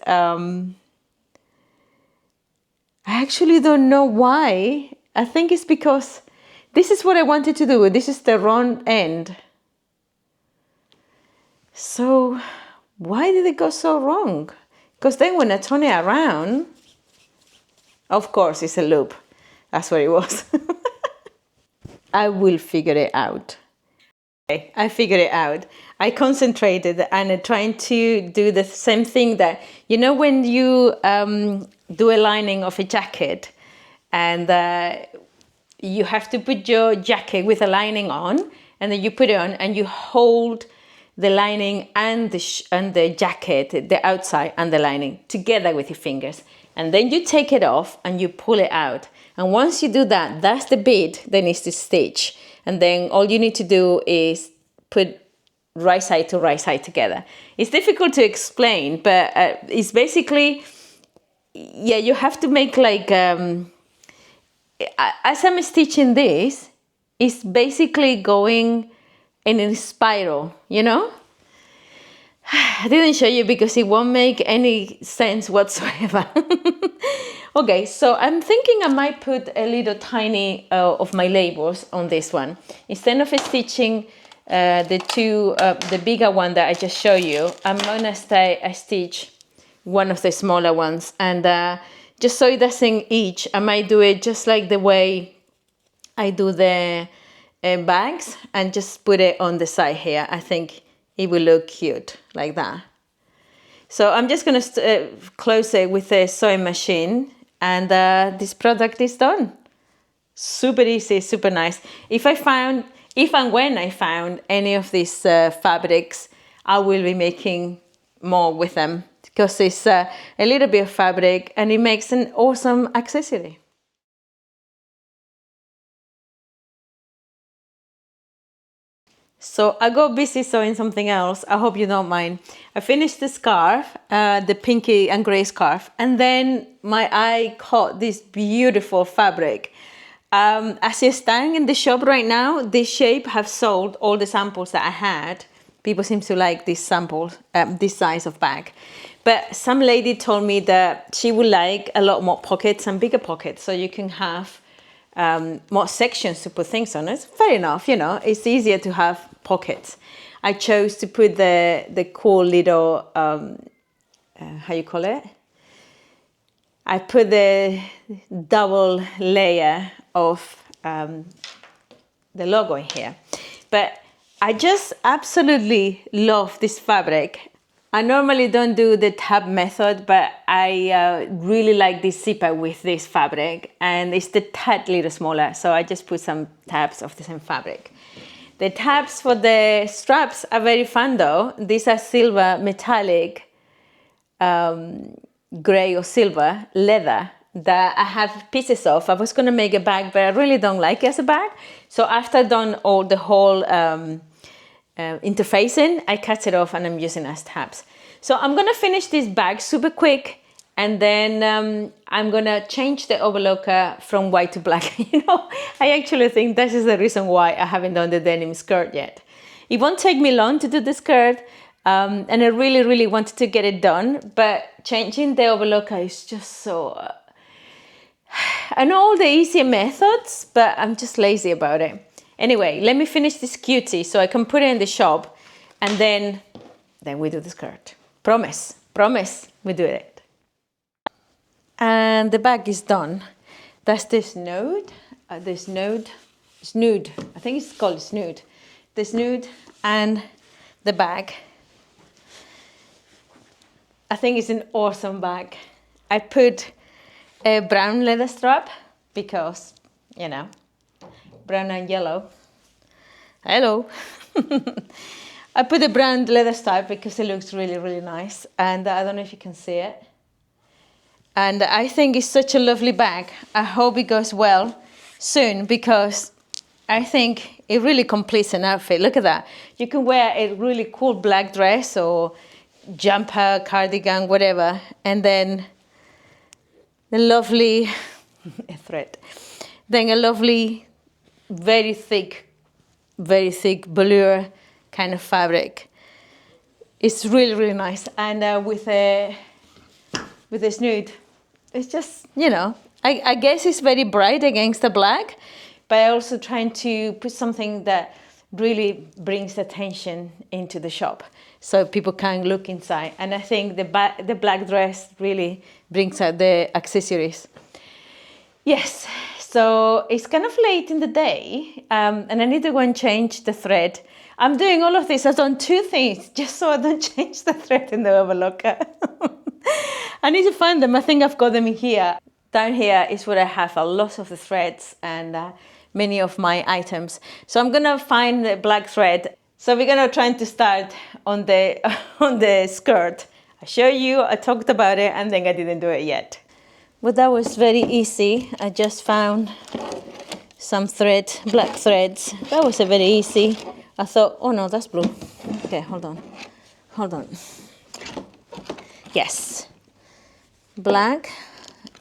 I actually don't know why. I think it's because this is what I wanted to do. This is the wrong end. So why did it go so wrong? Because then when I turn it around, of course it's a loop. That's what it was. I will figure it out. Okay, I figured it out. I concentrated and I'm trying to do the same thing that, you know, when you do a lining of a jacket and you have to put your jacket with a lining on, and then you put it on and you hold the lining and the jacket, the outside and the lining together with your fingers, and then you take it off and you pull it out. And once you do that, that's the bit that needs to stitch. And then all you need to do is put right side to right side together. It's difficult to explain, but it's basically, yeah, you have to make like, as I'm stitching this, it's basically going in a spiral, you know? I didn't show you because it won't make any sense whatsoever. Okay, so I'm thinking I might put a little tiny of my labels on this one. Instead of stitching the bigger one that I just showed you, I'm gonna stitch one of the smaller ones, and just so it doesn't itch, I might do it just like the way I do the bags, and just put it on the side here. I think it will look cute like that. So I'm just going to close it with a sewing machine, and this product is done. Super easy, super nice. If and when I found any of these fabrics, I will be making more with them, because it's a little bit of fabric and it makes an awesome accessory. So I got busy sewing something else. I hope you don't mind. I finished the scarf, the pinky and gray scarf, and then my eye caught this beautiful fabric. As it's standing in the shop right now, this shape have sold all the samples that I had. People seem to like these samples, this size of bag. But some lady told me that she would like a lot more pockets and bigger pockets, so you can have more sections to put things on. It's fair enough, you know, it's easier to have pockets. I chose to put the cool little, how you call it? I put the double layer of the logo in here. But I just absolutely love this fabric. I normally don't do the tab method, but I really like this zipper with this fabric, and it's the tad little smaller, so I just put some tabs of the same fabric. The tabs for the straps are very fun though. These are silver metallic, gray or silver leather that I have pieces of. I was going to make a bag, but I really don't like it as a bag. So after I've done the whole interfacing, I cut it off and I'm using as tabs. So I'm going to finish this bag super quick, and then I'm going to change the overlocker from white to black. You know, I actually think this is the reason why I haven't done the denim skirt yet. It won't take me long to do the skirt, and I really, really wanted to get it done, but changing the overlocker is just so... I know all the easier methods, but I'm just lazy about it. Anyway, let me finish this cutie so I can put it in the shop, and then we do the skirt. Promise, we do it. And the bag is done. That's the snood, snood. I think it's called snood. The snood and the bag. I think it's an awesome bag. I put a brown leather strap because, you know, brown and yellow. Hello. I put a brown leather strap because it looks really, really nice. And I don't know if you can see it. And I think it's such a lovely bag. I hope it goes well soon because I think it really completes an outfit. Look at that. You can wear a really cool black dress or jumper, cardigan, whatever. And then the lovely thread. Then a lovely, very thick velour kind of fabric. It's really, really nice. And with a snood, it's just, you know, I guess it's very bright against the black, but I also trying to put something that really brings attention into the shop so people can look inside. And I think the black dress really brings out the accessories. Yes, so it's kind of late in the day, and I need to go and change the thread. I'm doing all of this. I've done two things just so I don't change the thread in the overlocker. I need to find them. I think I've got them in here. Down here is where I have a lot of the threads and many of my items. So I'm gonna find the black thread. So we're gonna try to start on the skirt. I show you, I talked about it, and then I didn't do it yet. But that was very easy. I just found some thread, black threads. That was a very easy. I thought, oh no, that's blue. Okay, hold on. Yes. Black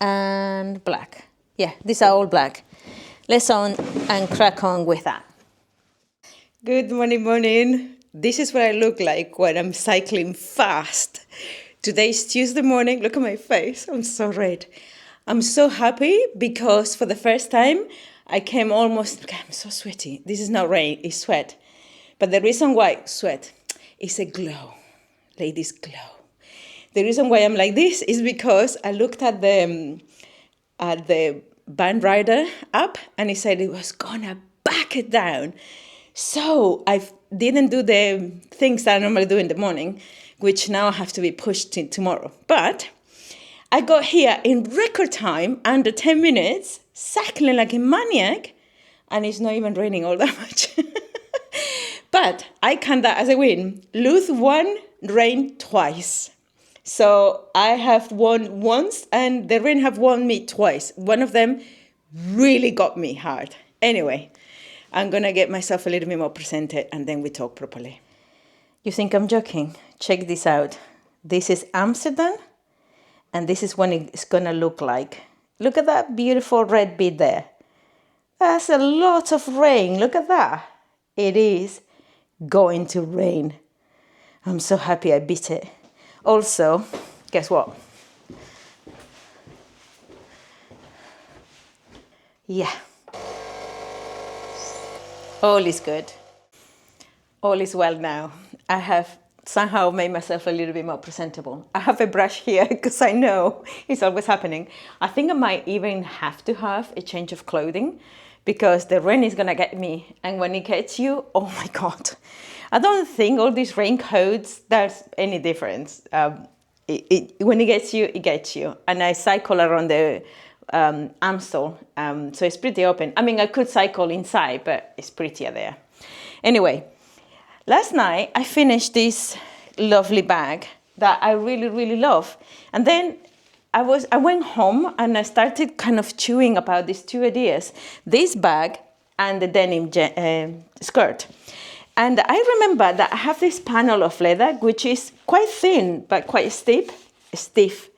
and black. Yeah, these are all black. Let's on and crack on with that. Good morning. This is what I look like when I'm cycling fast. Today's Tuesday morning. Look at my face. I'm so red. I'm so happy because for the first time I came almost, I'm so sweaty. This is not rain, it's sweat. But the reason why sweat is a glow. Ladies, glow. The reason why I'm like this is because I looked at the band rider app and it said it was gonna back it down. So I didn't do the things that I normally do in the morning, which now have to be pushed to tomorrow. But I got here in record time, under 10 minutes, cycling like a maniac, and it's not even raining all that much. But I count that as a win. Luz won, rain twice. So I have won once, and the rain have won me twice. One of them really got me hard. Anyway, I'm going to get myself a little bit more presented, and then we talk properly. You think I'm joking? Check this out. This is Amsterdam, and this is what it's going to look like. Look at that beautiful red bead there. That's a lot of rain. Look at that. It is going to rain. I'm so happy I beat it. Also, guess what? Yeah. All is good. All is well now. I have somehow made myself a little bit more presentable. I have a brush here because I know it's always happening. I think I might even have to have a change of clothing because the rain is gonna get me. And when it gets you, oh my God. I don't think all these raincoats, there's any difference. When it gets you, it gets you. And I cycle around the Amsterdam, so it's pretty open. I mean, I could cycle inside, but it's prettier there. Anyway, last night I finished this lovely bag that I really, really love. And then I went home and I started kind of chewing about these two ideas, this bag and the denim skirt. And I remember that I have this panel of leather, which is quite thin, but quite stiff.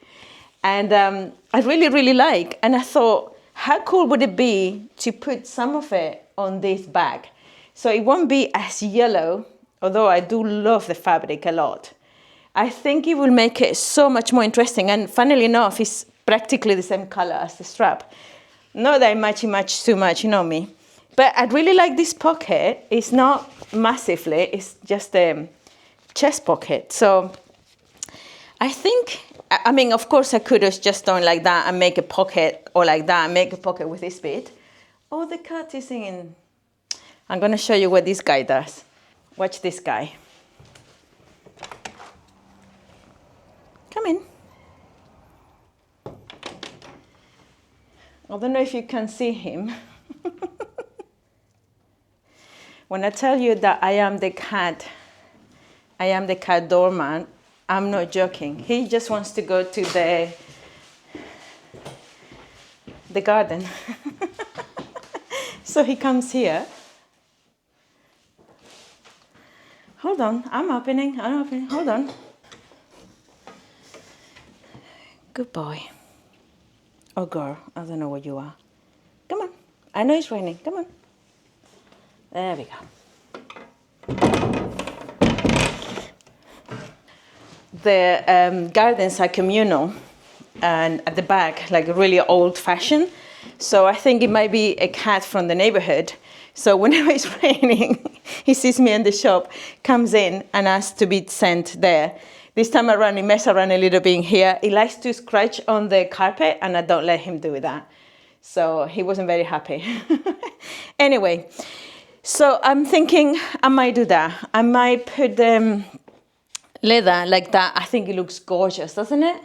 And I really, really like. And I thought, how cool would it be to put some of it on this bag? So it won't be as yellow, although I do love the fabric a lot. I think it will make it so much more interesting. And funnily enough, it's practically the same color as the strap. Not that I match too much, you know me. But I really like this pocket. It's not massively, it's just a chest pocket. So I think, I mean, of course I could have just done like that and make a pocket, or like that and make a pocket with this bit. Oh, the cat is singing. I'm gonna show you what this guy does. Watch this guy. Come in. I don't know if you can see him. When I tell you that I am the cat doorman, I'm not joking. He just wants to go to the garden. So he comes here. Hold on, I'm opening, hold on. Good boy. Oh girl, I don't know what you are. Come on, I know it's raining, come on. There we go. The gardens are communal and at the back, like really old fashioned. So I think it might be a cat from the neighborhood. So whenever it's raining, he sees me in the shop, comes in and asks to be sent there. This time around, he messes around a little bit here. He likes to scratch on the carpet and I don't let him do that. So he wasn't very happy. Anyway, so I'm thinking I might do that. I might put leather like that. I think it looks gorgeous, doesn't it?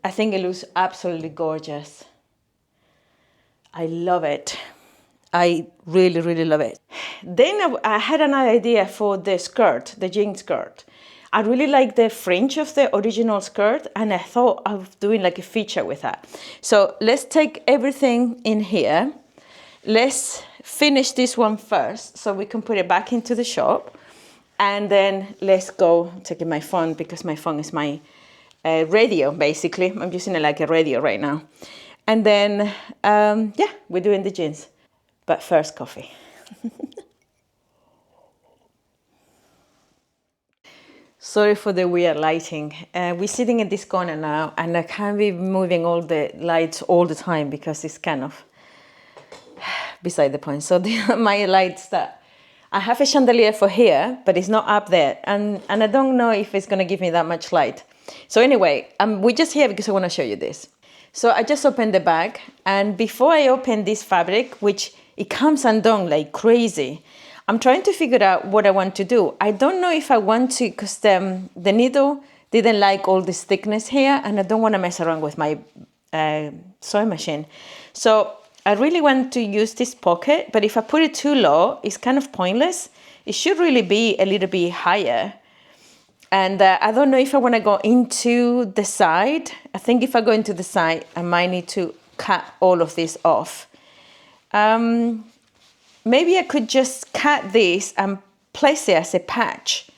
I think it looks absolutely gorgeous. I love it. I really, really love it. Then I had another idea for the skirt, the jean skirt. I really like the fringe of the original skirt and I thought of doing like a feature with that. So let's take everything in here. Let's finish this one first so we can put it back into the shop. And then let's go taking my phone because my phone is my radio, basically. I'm using it like a radio right now. And then, yeah, we're doing the jeans. But first, coffee. Sorry for the weird lighting. We're sitting in this corner now and I can't be moving all the lights all the time because it's kind of beside the point. So my lights that I have a chandelier for here, but it's not up there. And I don't know if it's going to give me that much light. So anyway, we're just here because I want to show you this. So I just opened the bag. And before I open this fabric, which it comes undone like crazy, I'm trying to figure out what I want to do. I don't know if I want to, because the needle didn't like all this thickness here, and I don't want to mess around with my sewing machine. So I really want to use this pocket, but if I put it too low, it's kind of pointless. It should really be a little bit higher. And I don't know if I want to go into the side. I think if I go into the side, I might need to cut all of this off. Maybe I could just cut this and place it as a patch.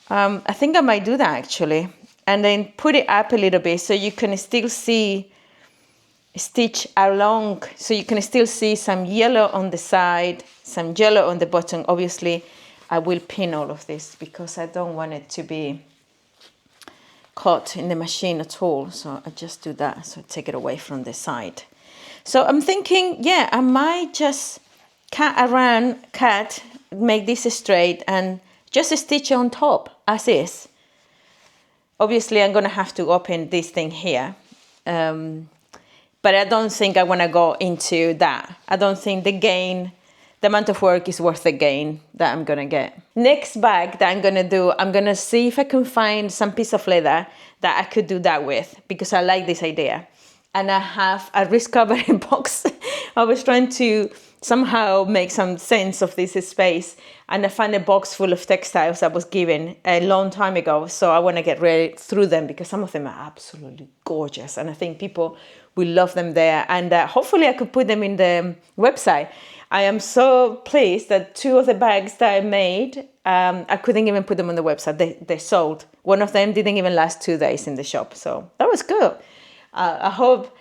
I think I might do that actually. And then put it up a little bit so you can still see stitch along, so you can still see some yellow on the side, some yellow on the bottom. Obviously, I will pin all of this because I don't want it to be caught in the machine at all. So I just do that, so I take it away from the side. So I'm thinking, yeah, I might just cut, make this straight and just stitch on top as is. Obviously, I'm gonna have to open this thing here. But I don't think I want to go into that. I don't think the amount of work is worth the gain that I'm going to get. Next bag that I'm going to do, I'm going to see if I can find some piece of leather that I could do that with, because I like this idea. And I have a wrist covering box. I was trying to somehow make some sense of this space, and I found a box full of textiles I was given a long time ago. So I want to get ready through them because some of them are absolutely gorgeous, and I think people will love them there. And hopefully I could put them in the website. I am so pleased that 2 of the bags that I made, I couldn't even put them on the website. They sold. One of them didn't even last 2 days in the shop, so that was good. I hope,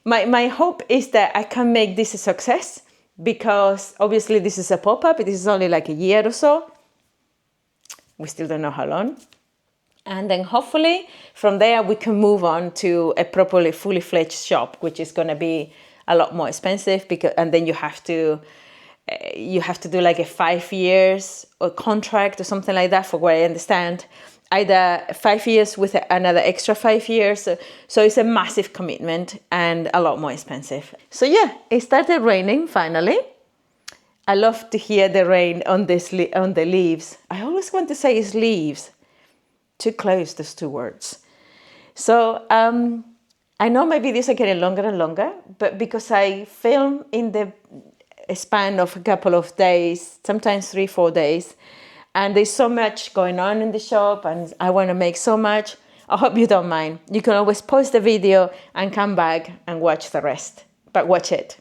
my hope is that I can make this a success, because obviously this is a pop-up. This is only like a year or so. We still don't know how long. And then hopefully from there we can move on to a properly fully fledged shop, which is going to be a lot more expensive, and then you have to do like a 5 years or contract or something like that, for what I understand. Either 5 years with another extra 5 years. So it's a massive commitment and a lot more expensive. So yeah, it started raining finally. I love to hear the rain on the leaves. I always want to say it's leaves. Too close, those 2 words. So I know my videos are getting longer and longer, but because I film in the span of a couple of days, sometimes 3-4 days, and there's so much going on in the shop and I want to make so much, I hope you don't mind. You can always pause the video and come back and watch the rest. But watch it.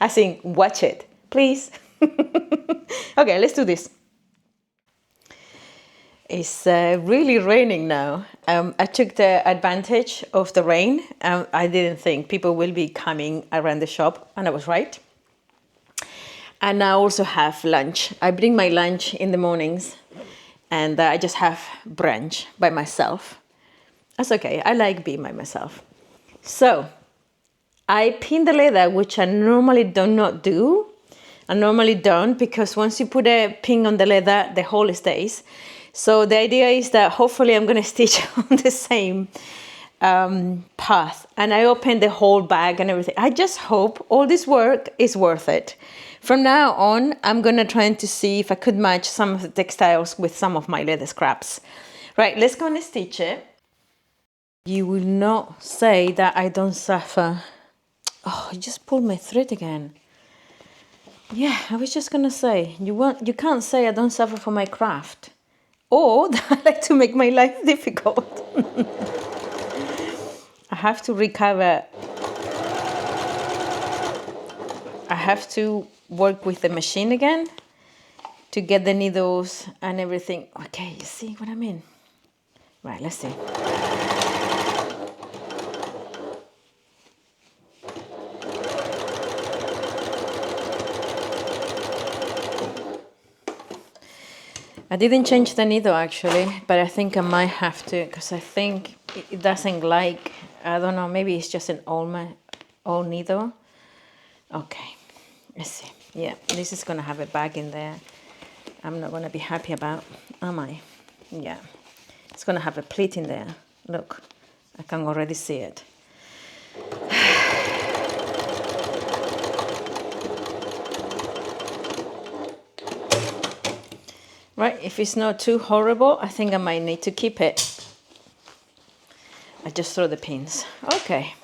I think watch it, please. Okay, let's do this. It's really raining now. I took the advantage of the rain. I didn't think people will be coming around the shop, and I was right. And I also have lunch. I bring my lunch in the mornings, and I just have brunch by myself. That's okay. I like being by myself. So I pin the leather, which I normally do not do. I normally don't, because once you put a pin on the leather, the hole stays. So the idea is that hopefully I'm going to stitch on the same path. And I open the whole bag and everything. I just hope all this work is worth it. From now on, I'm going to try to see if I could match some of the textiles with some of my leather scraps. Right, let's go and stitch it. You will not say that I don't suffer. Oh, I just pulled my thread again. Yeah, I was just going to say, you can't say I don't suffer for my craft. Or that I like to make my life difficult. I have to recover. I have to work with the machine again to get the needles and everything. Okay, you see what I mean? Right, let's see. I didn't change the needle actually, but I think I might have to, because I think it doesn't like, I don't know, maybe it's just an old needle. Okay, let's see. Yeah, this is going to have a bag in there. I'm not going to be happy about, am I? Yeah, it's going to have a pleat in there. Look, I can already see it. Right, if it's not too horrible, I think I might need to keep it. I just throw the pins. Okay.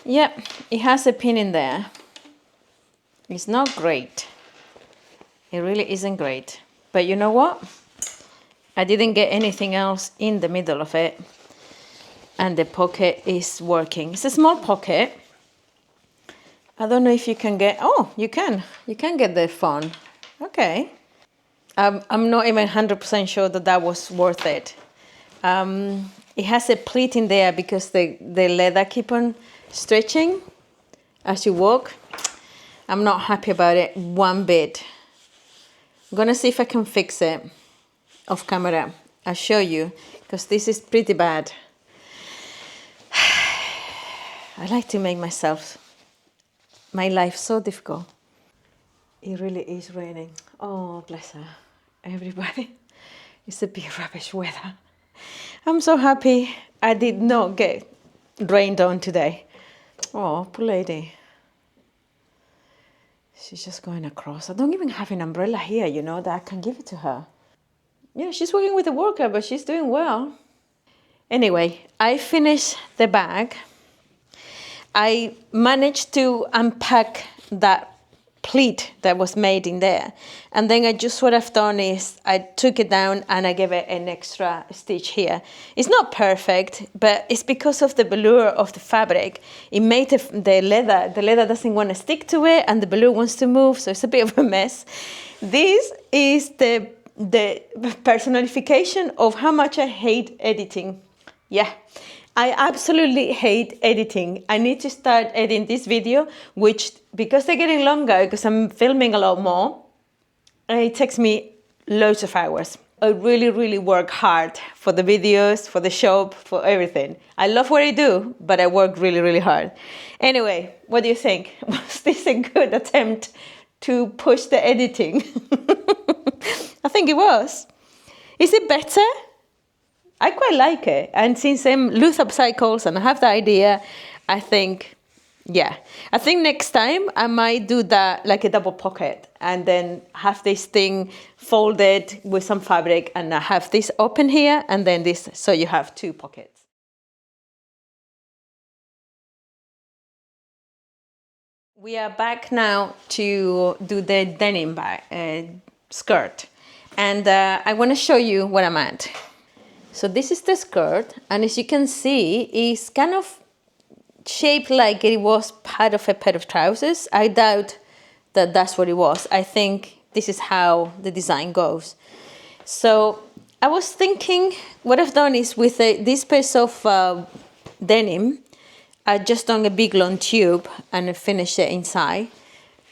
Yep, it has a pin in there. It's not great. It really isn't great. But you know what? I didn't get anything else in the middle of it. And the pocket is working. It's a small pocket. I don't know if you can get... Oh, you can. You can get the phone. Okay. I'm not even 100% sure that was worth it. It has a pleat in there because the leather keep on stretching as you walk. I'm not happy about it one bit. I'm gonna see if I can fix it off camera. I'll show you, because this is pretty bad. I like to make my life so difficult. It really is raining. Oh, bless her. Everybody. It's a bit rubbish weather. I'm so happy I did not get rained on today. Oh, poor lady. She's just going across. I don't even have an umbrella here, you know, that I can give it to her. Yeah, she's working with a worker, but she's doing well. Anyway, I finished the bag. I managed to unpack that pleat that was made in there. And then what I've done is I took it down and I gave it an extra stitch here. It's not perfect, but it's because of the velour of the fabric. It made the leather doesn't want to stick to it, and the velour wants to move, so it's a bit of a mess. This is the personification of how much I hate editing. Yeah. I absolutely hate editing. I need to start editing this video, which, because they're getting longer, because I'm filming a lot more, it takes me loads of hours. I really, really work hard for the videos, for the shop, for everything. I love what I do, but I work really, really hard. Anyway, what do you think? Was this a good attempt to push the editing? I think it was. Is it better? I quite like it, and since I'm Luz Upcycles and I have the idea, I think next time I might do that like a double pocket and then have this thing folded with some fabric, and I have this open here and then this, so you have two pockets. We are back now to do the denim skirt, and I want to show you what I'm at. So this is the skirt, and as you can see, it's kind of shaped like it was part of a pair of trousers. I doubt that that's what it was. I think this is how the design goes. So I was thinking, what I've done is with this piece of denim, I just done a big long tube and I finished it inside.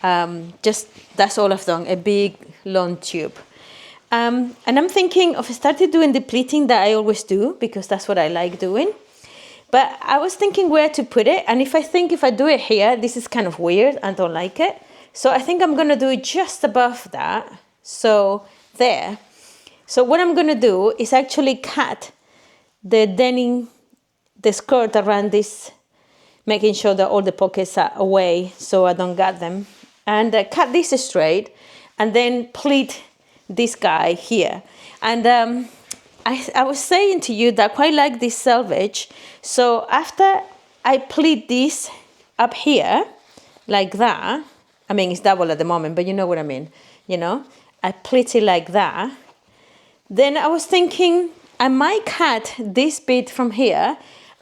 That's all I've done, a big long tube. And I'm thinking of starting doing the pleating that I always do, because that's what I like doing. But I was thinking where to put it, and if I do it here, this is kind of weird, I don't like it. So I think I'm gonna do it just above that, so there. So what I'm gonna do is actually cut the denim, the skirt around this, making sure that all the pockets are away so I don't gut them. And cut this straight, and then pleat this guy here. And I was saying to you that I quite like this selvage. So after I pleat this up here, like that, I mean, it's double at the moment, but you know what I mean, you know? I pleat it like that. Then I was thinking I might cut this bit from here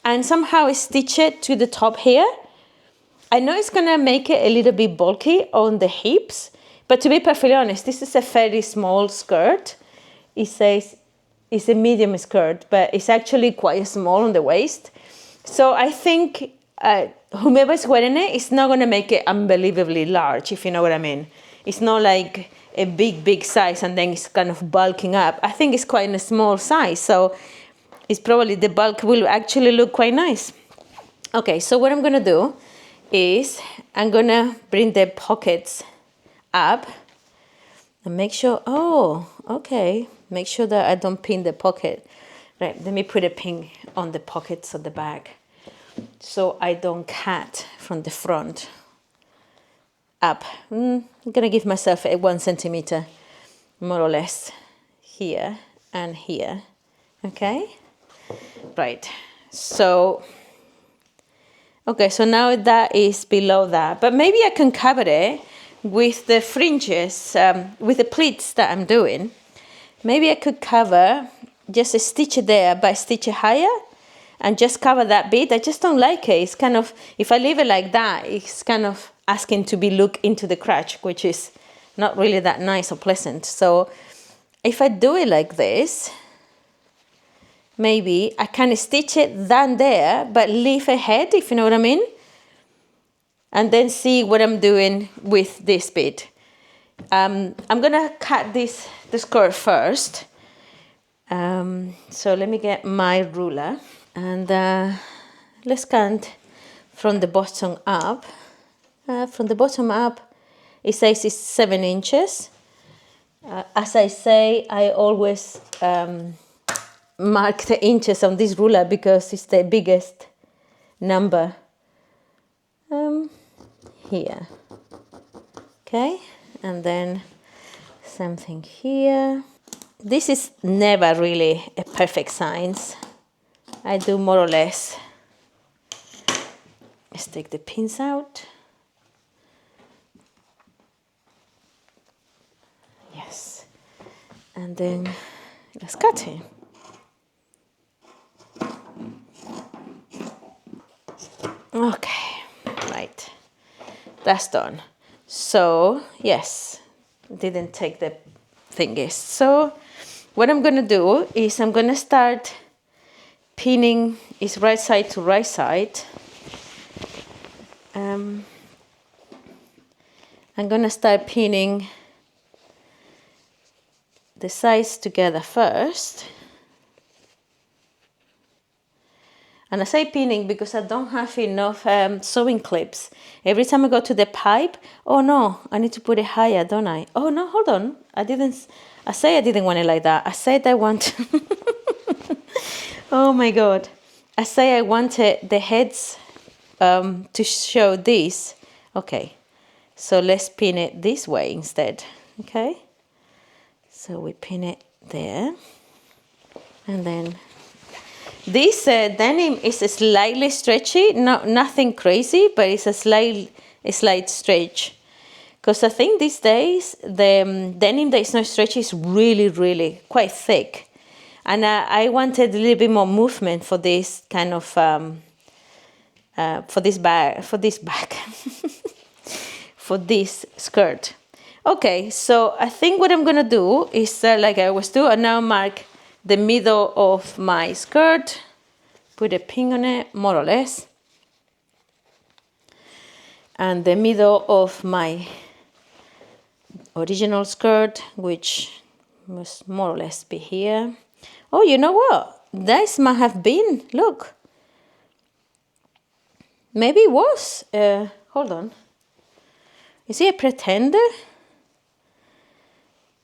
and somehow stitch it to the top here. I know it's gonna make it a little bit bulky on the hips, but to be perfectly honest, this is a very small skirt. It says it's a medium skirt, but it's actually quite small on the waist. So I think whomever's wearing it, it's not going to make it unbelievably large, if you know what I mean. It's not like a big size and then it's kind of bulking up. I think it's quite a small size, so it's probably the bulk will actually look quite nice. Okay, so what I'm going to do is I'm going to bring the pockets up and make sure, make sure that I don't pin the pocket. Right, let me put a pin on the pockets of the bag so I don't cut from the front up. I'm gonna give myself a 1 centimeter, more or less, here and here, okay? Right, so, okay, so now that is below that, but maybe I can cover it with the fringes, with the pleats that I'm doing. Maybe I could cover, just a stitch there, but stitch it higher, and just cover that bit. I just don't like it. It's kind of, if I leave it like that, it's kind of asking to be look into the crotch, which is not really that nice or pleasant. So if I do it like this, maybe I can stitch it down there, but leave a head, if you know what I mean. And then see what I'm doing with this bit. I'm gonna cut the skirt first. So let me get my ruler and let's count from the bottom up. From the bottom up, it says it's 7 inches. As I say, I always mark the inches on this ruler because it's the biggest number here. Okay, and then something here. This is never really a perfect science. I do more or less. Let's take the pins out. Yes, and then let's cut it. Okay, right, that's done. So yes, didn't take the thingies. So what I'm gonna do is I'm gonna start pinning is right side to right side. I'm gonna start pinning the sides together first. And I say pinning because I don't have enough sewing clips. Every time I go to the pipe, oh no, I need to put it higher, don't I? Oh no, hold on. I didn't want it like that. I said I want, oh my God. I say I wanted the heads to show this. Okay, so let's pin it this way instead, okay? So we pin it there. And then this denim is slightly stretchy, nothing crazy, but it's a slight stretch. Because I think these days, the denim that is not stretchy is really, really quite thick. And I wanted a little bit more movement for this kind of, for this bag, for this skirt. Okay, so I think what I'm gonna do is like I always do, I now mark the middle of my skirt, put a pin on it, more or less, and the middle of my original skirt, which must more or less be here. Oh, you know what? This might have been, look. Maybe it was, hold on. Is it a pretender?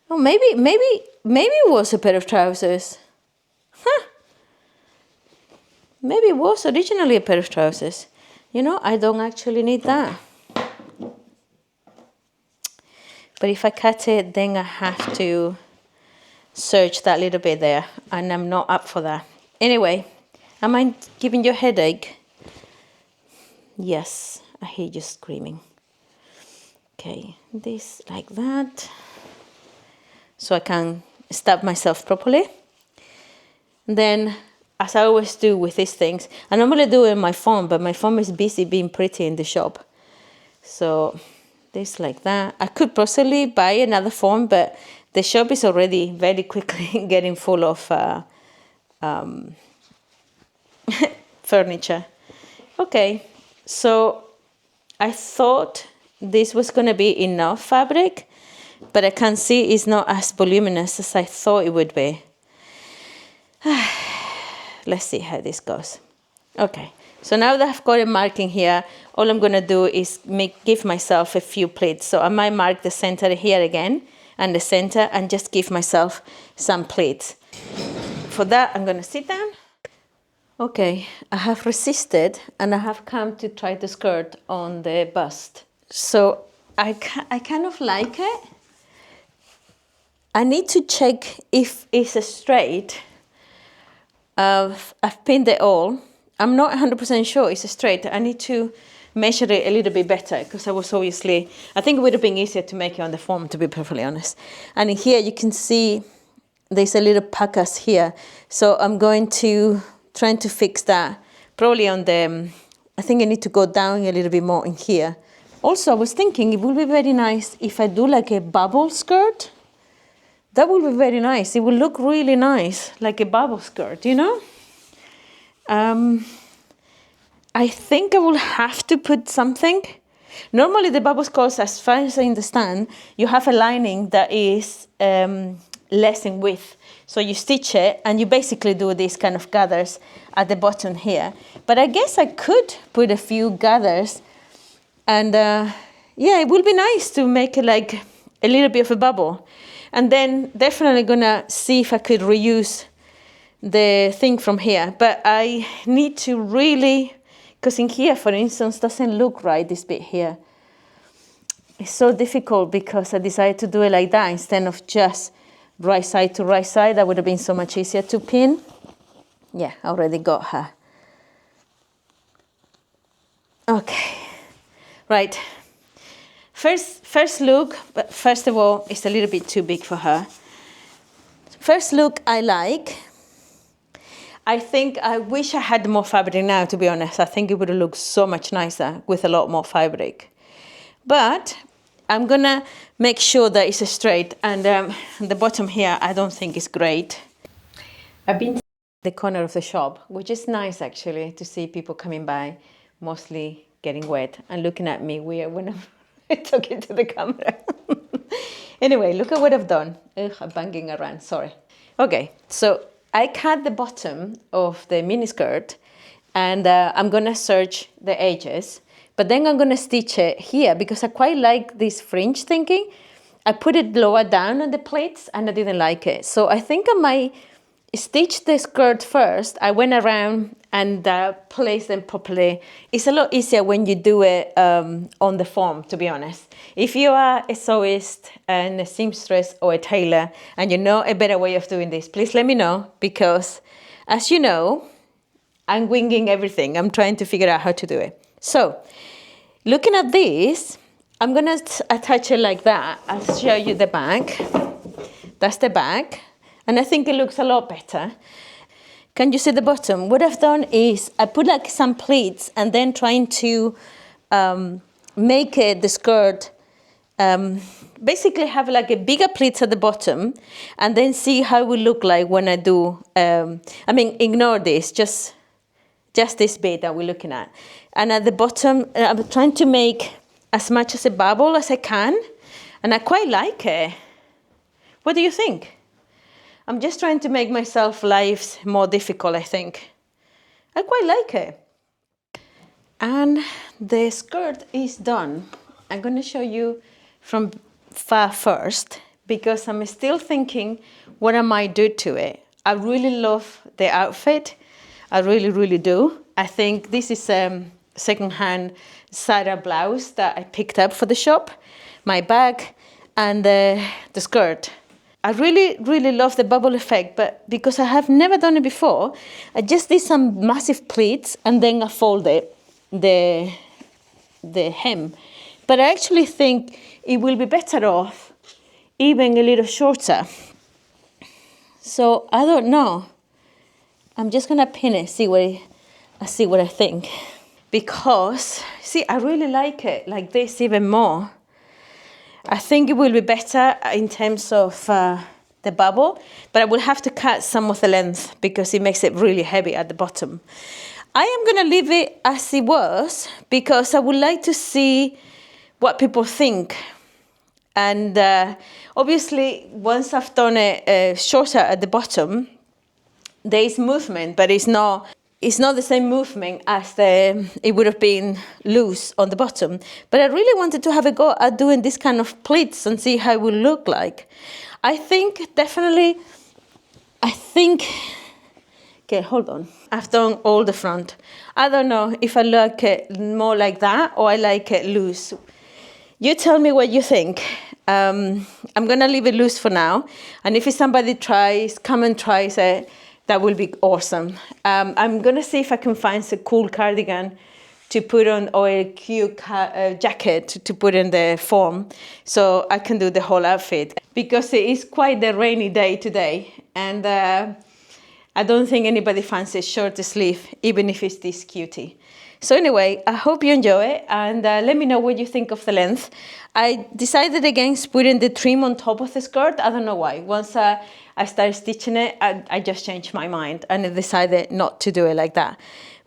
Oh, maybe it was a pair of trousers. Huh. Maybe it was originally a pair of trousers. You know, I don't actually need that. But if I cut it, then I have to search that little bit there. And I'm not up for that. Anyway, am I giving you a headache? Yes, I hear you screaming. Okay, this like that. So I can stab myself properly. Then, as I always do with these things, I normally do it on my phone, but my phone is busy being pretty in the shop. So this like that. I could possibly buy another phone, but the shop is already very quickly getting full of furniture. Okay, so I thought this was going to be enough fabric, but I can see it's not as voluminous as I thought it would be. Let's see how this goes. Okay, so now that I've got a marking here, all I'm going to do is give myself a few pleats. So I might mark the center here again and the center and just give myself some pleats. For that, I'm going to sit down. Okay, I have resisted and I have come to try the skirt on the bust. So I kind of like it. I need to check if it's straight. I've pinned it all. I'm not 100% sure it's straight. I need to measure it a little bit better because I think it would have been easier to make it on the form, to be perfectly honest. And in here you can see there's a little puckers here. So I'm going to try to fix that. Probably on the, I think I need to go down a little bit more in here. Also, I was thinking it would be very nice if I do like a bubble skirt. That would be very nice. It would look really nice, like a bubble skirt, you know? I think I will have to put something. Normally the bubble skirts, as far as I understand, you have a lining that is less in width. So you stitch it and you basically do these kind of gathers at the bottom here. But I guess I could put a few gathers and yeah, it would be nice to make it like a little bit of a bubble. And then definitely gonna see if I could reuse the thing from here. But I need to really, because in here, for instance, doesn't look right, this bit here. It's so difficult because I decided to do it like that instead of just right side to right side. That would have been so much easier to pin. Yeah, I already got her. Okay, right. First look, but first of all, it's a little bit too big for her. First look I like. I think I wish I had more fabric now, to be honest. I think it would have looked so much nicer with a lot more fabric. But I'm gonna make sure that it's straight, and the bottom here I don't think is great. I've been to the corner of the shop, which is nice actually to see people coming by, mostly getting wet and looking at me weird when I'm talking to the camera. Anyway, look at what I've done. Ugh, I'm banging around, sorry. Okay, so I cut the bottom of the miniskirt and I'm gonna serge the edges, but then I'm gonna stitch it here because I quite like this fringe thinking. I put it lower down on the pleats and I didn't like it. So I think I might stitch the skirt first. I went around and placed them properly. It's a lot easier when you do it on the form, to be honest. If you are a sewist and a seamstress or a tailor and you know a better way of doing this, please let me know, because as you know, I'm winging everything. I'm trying to figure out how to do it. So looking at this, I'm gonna attach it like that. I'll show you the back. That's the back. And I think it looks a lot better. Can you see the bottom? What I've done is I put like some pleats and then trying to make it the skirt, basically have like a bigger pleats at the bottom and then see how it will look like when I do, I mean, ignore this, just this bit that we're looking at. And at the bottom, I'm trying to make as much as a bubble as I can. And I quite like it. What do you think? I'm just trying to make myself life more difficult, I think. I quite like it. And the skirt is done. I'm going to show you from far first because I'm still thinking what I might do to it. I really love the outfit. I really, really do. I think this is a second-hand Sarah blouse that I picked up for the shop, my bag, and the skirt. I really, really love the bubble effect, but because I have never done it before, I just did some massive pleats and then I folded the hem. But I actually think it will be better off even a little shorter. So I don't know. I'm just gonna pin it, see what I think. Because, see, I really like it like this even more. I think it will be better in terms of the bubble, but I will have to cut some of the length because it makes it really heavy at the bottom. I am going to leave it as it was because I would like to see what people think. And obviously, once I've done it shorter at the bottom, there is movement, but it's not the same movement as it would have been loose on the bottom. But I really wanted to have a go at doing this kind of pleats and see how it will look like. I think definitely, okay, hold on. I've done all the front. I don't know if I like it more like that or I like it loose. You tell me what you think. I'm going to leave it loose for now. And if somebody come and tries it, that will be awesome. I'm going to see if I can find a cool cardigan to put on or a cute jacket to put in the form so I can do the whole outfit because it is quite a rainy day today. And I don't think anybody fancies short sleeve, even if it's this cutie. So anyway, I hope you enjoy it, and let me know what you think of the length. I decided against putting the trim on top of the skirt. I don't know why. Once I started stitching it, I just changed my mind and I decided not to do it like that.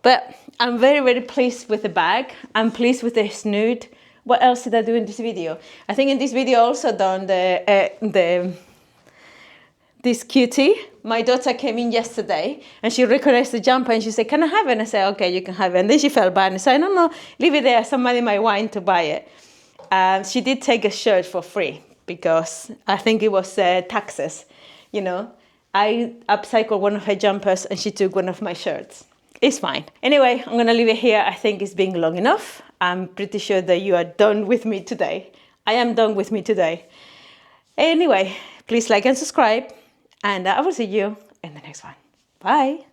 But I'm very, very pleased with the bag. I'm pleased with the snood. What else did I do in this video? I think in this video I also done this cutie. My daughter came in yesterday and she recognized the jumper and she said, can I have it? And I said, okay, you can have it. And then she felt bad and said, no, leave it there. Somebody might want to buy it. She did take a shirt for free because I think it was taxes. You know, I upcycled one of her jumpers and she took one of my shirts. It's fine. Anyway, I'm gonna leave it here. I think it's been long enough. I'm pretty sure that you are done with me today. I am done with me today. Anyway, please like and subscribe, and I will see you in the next one. Bye.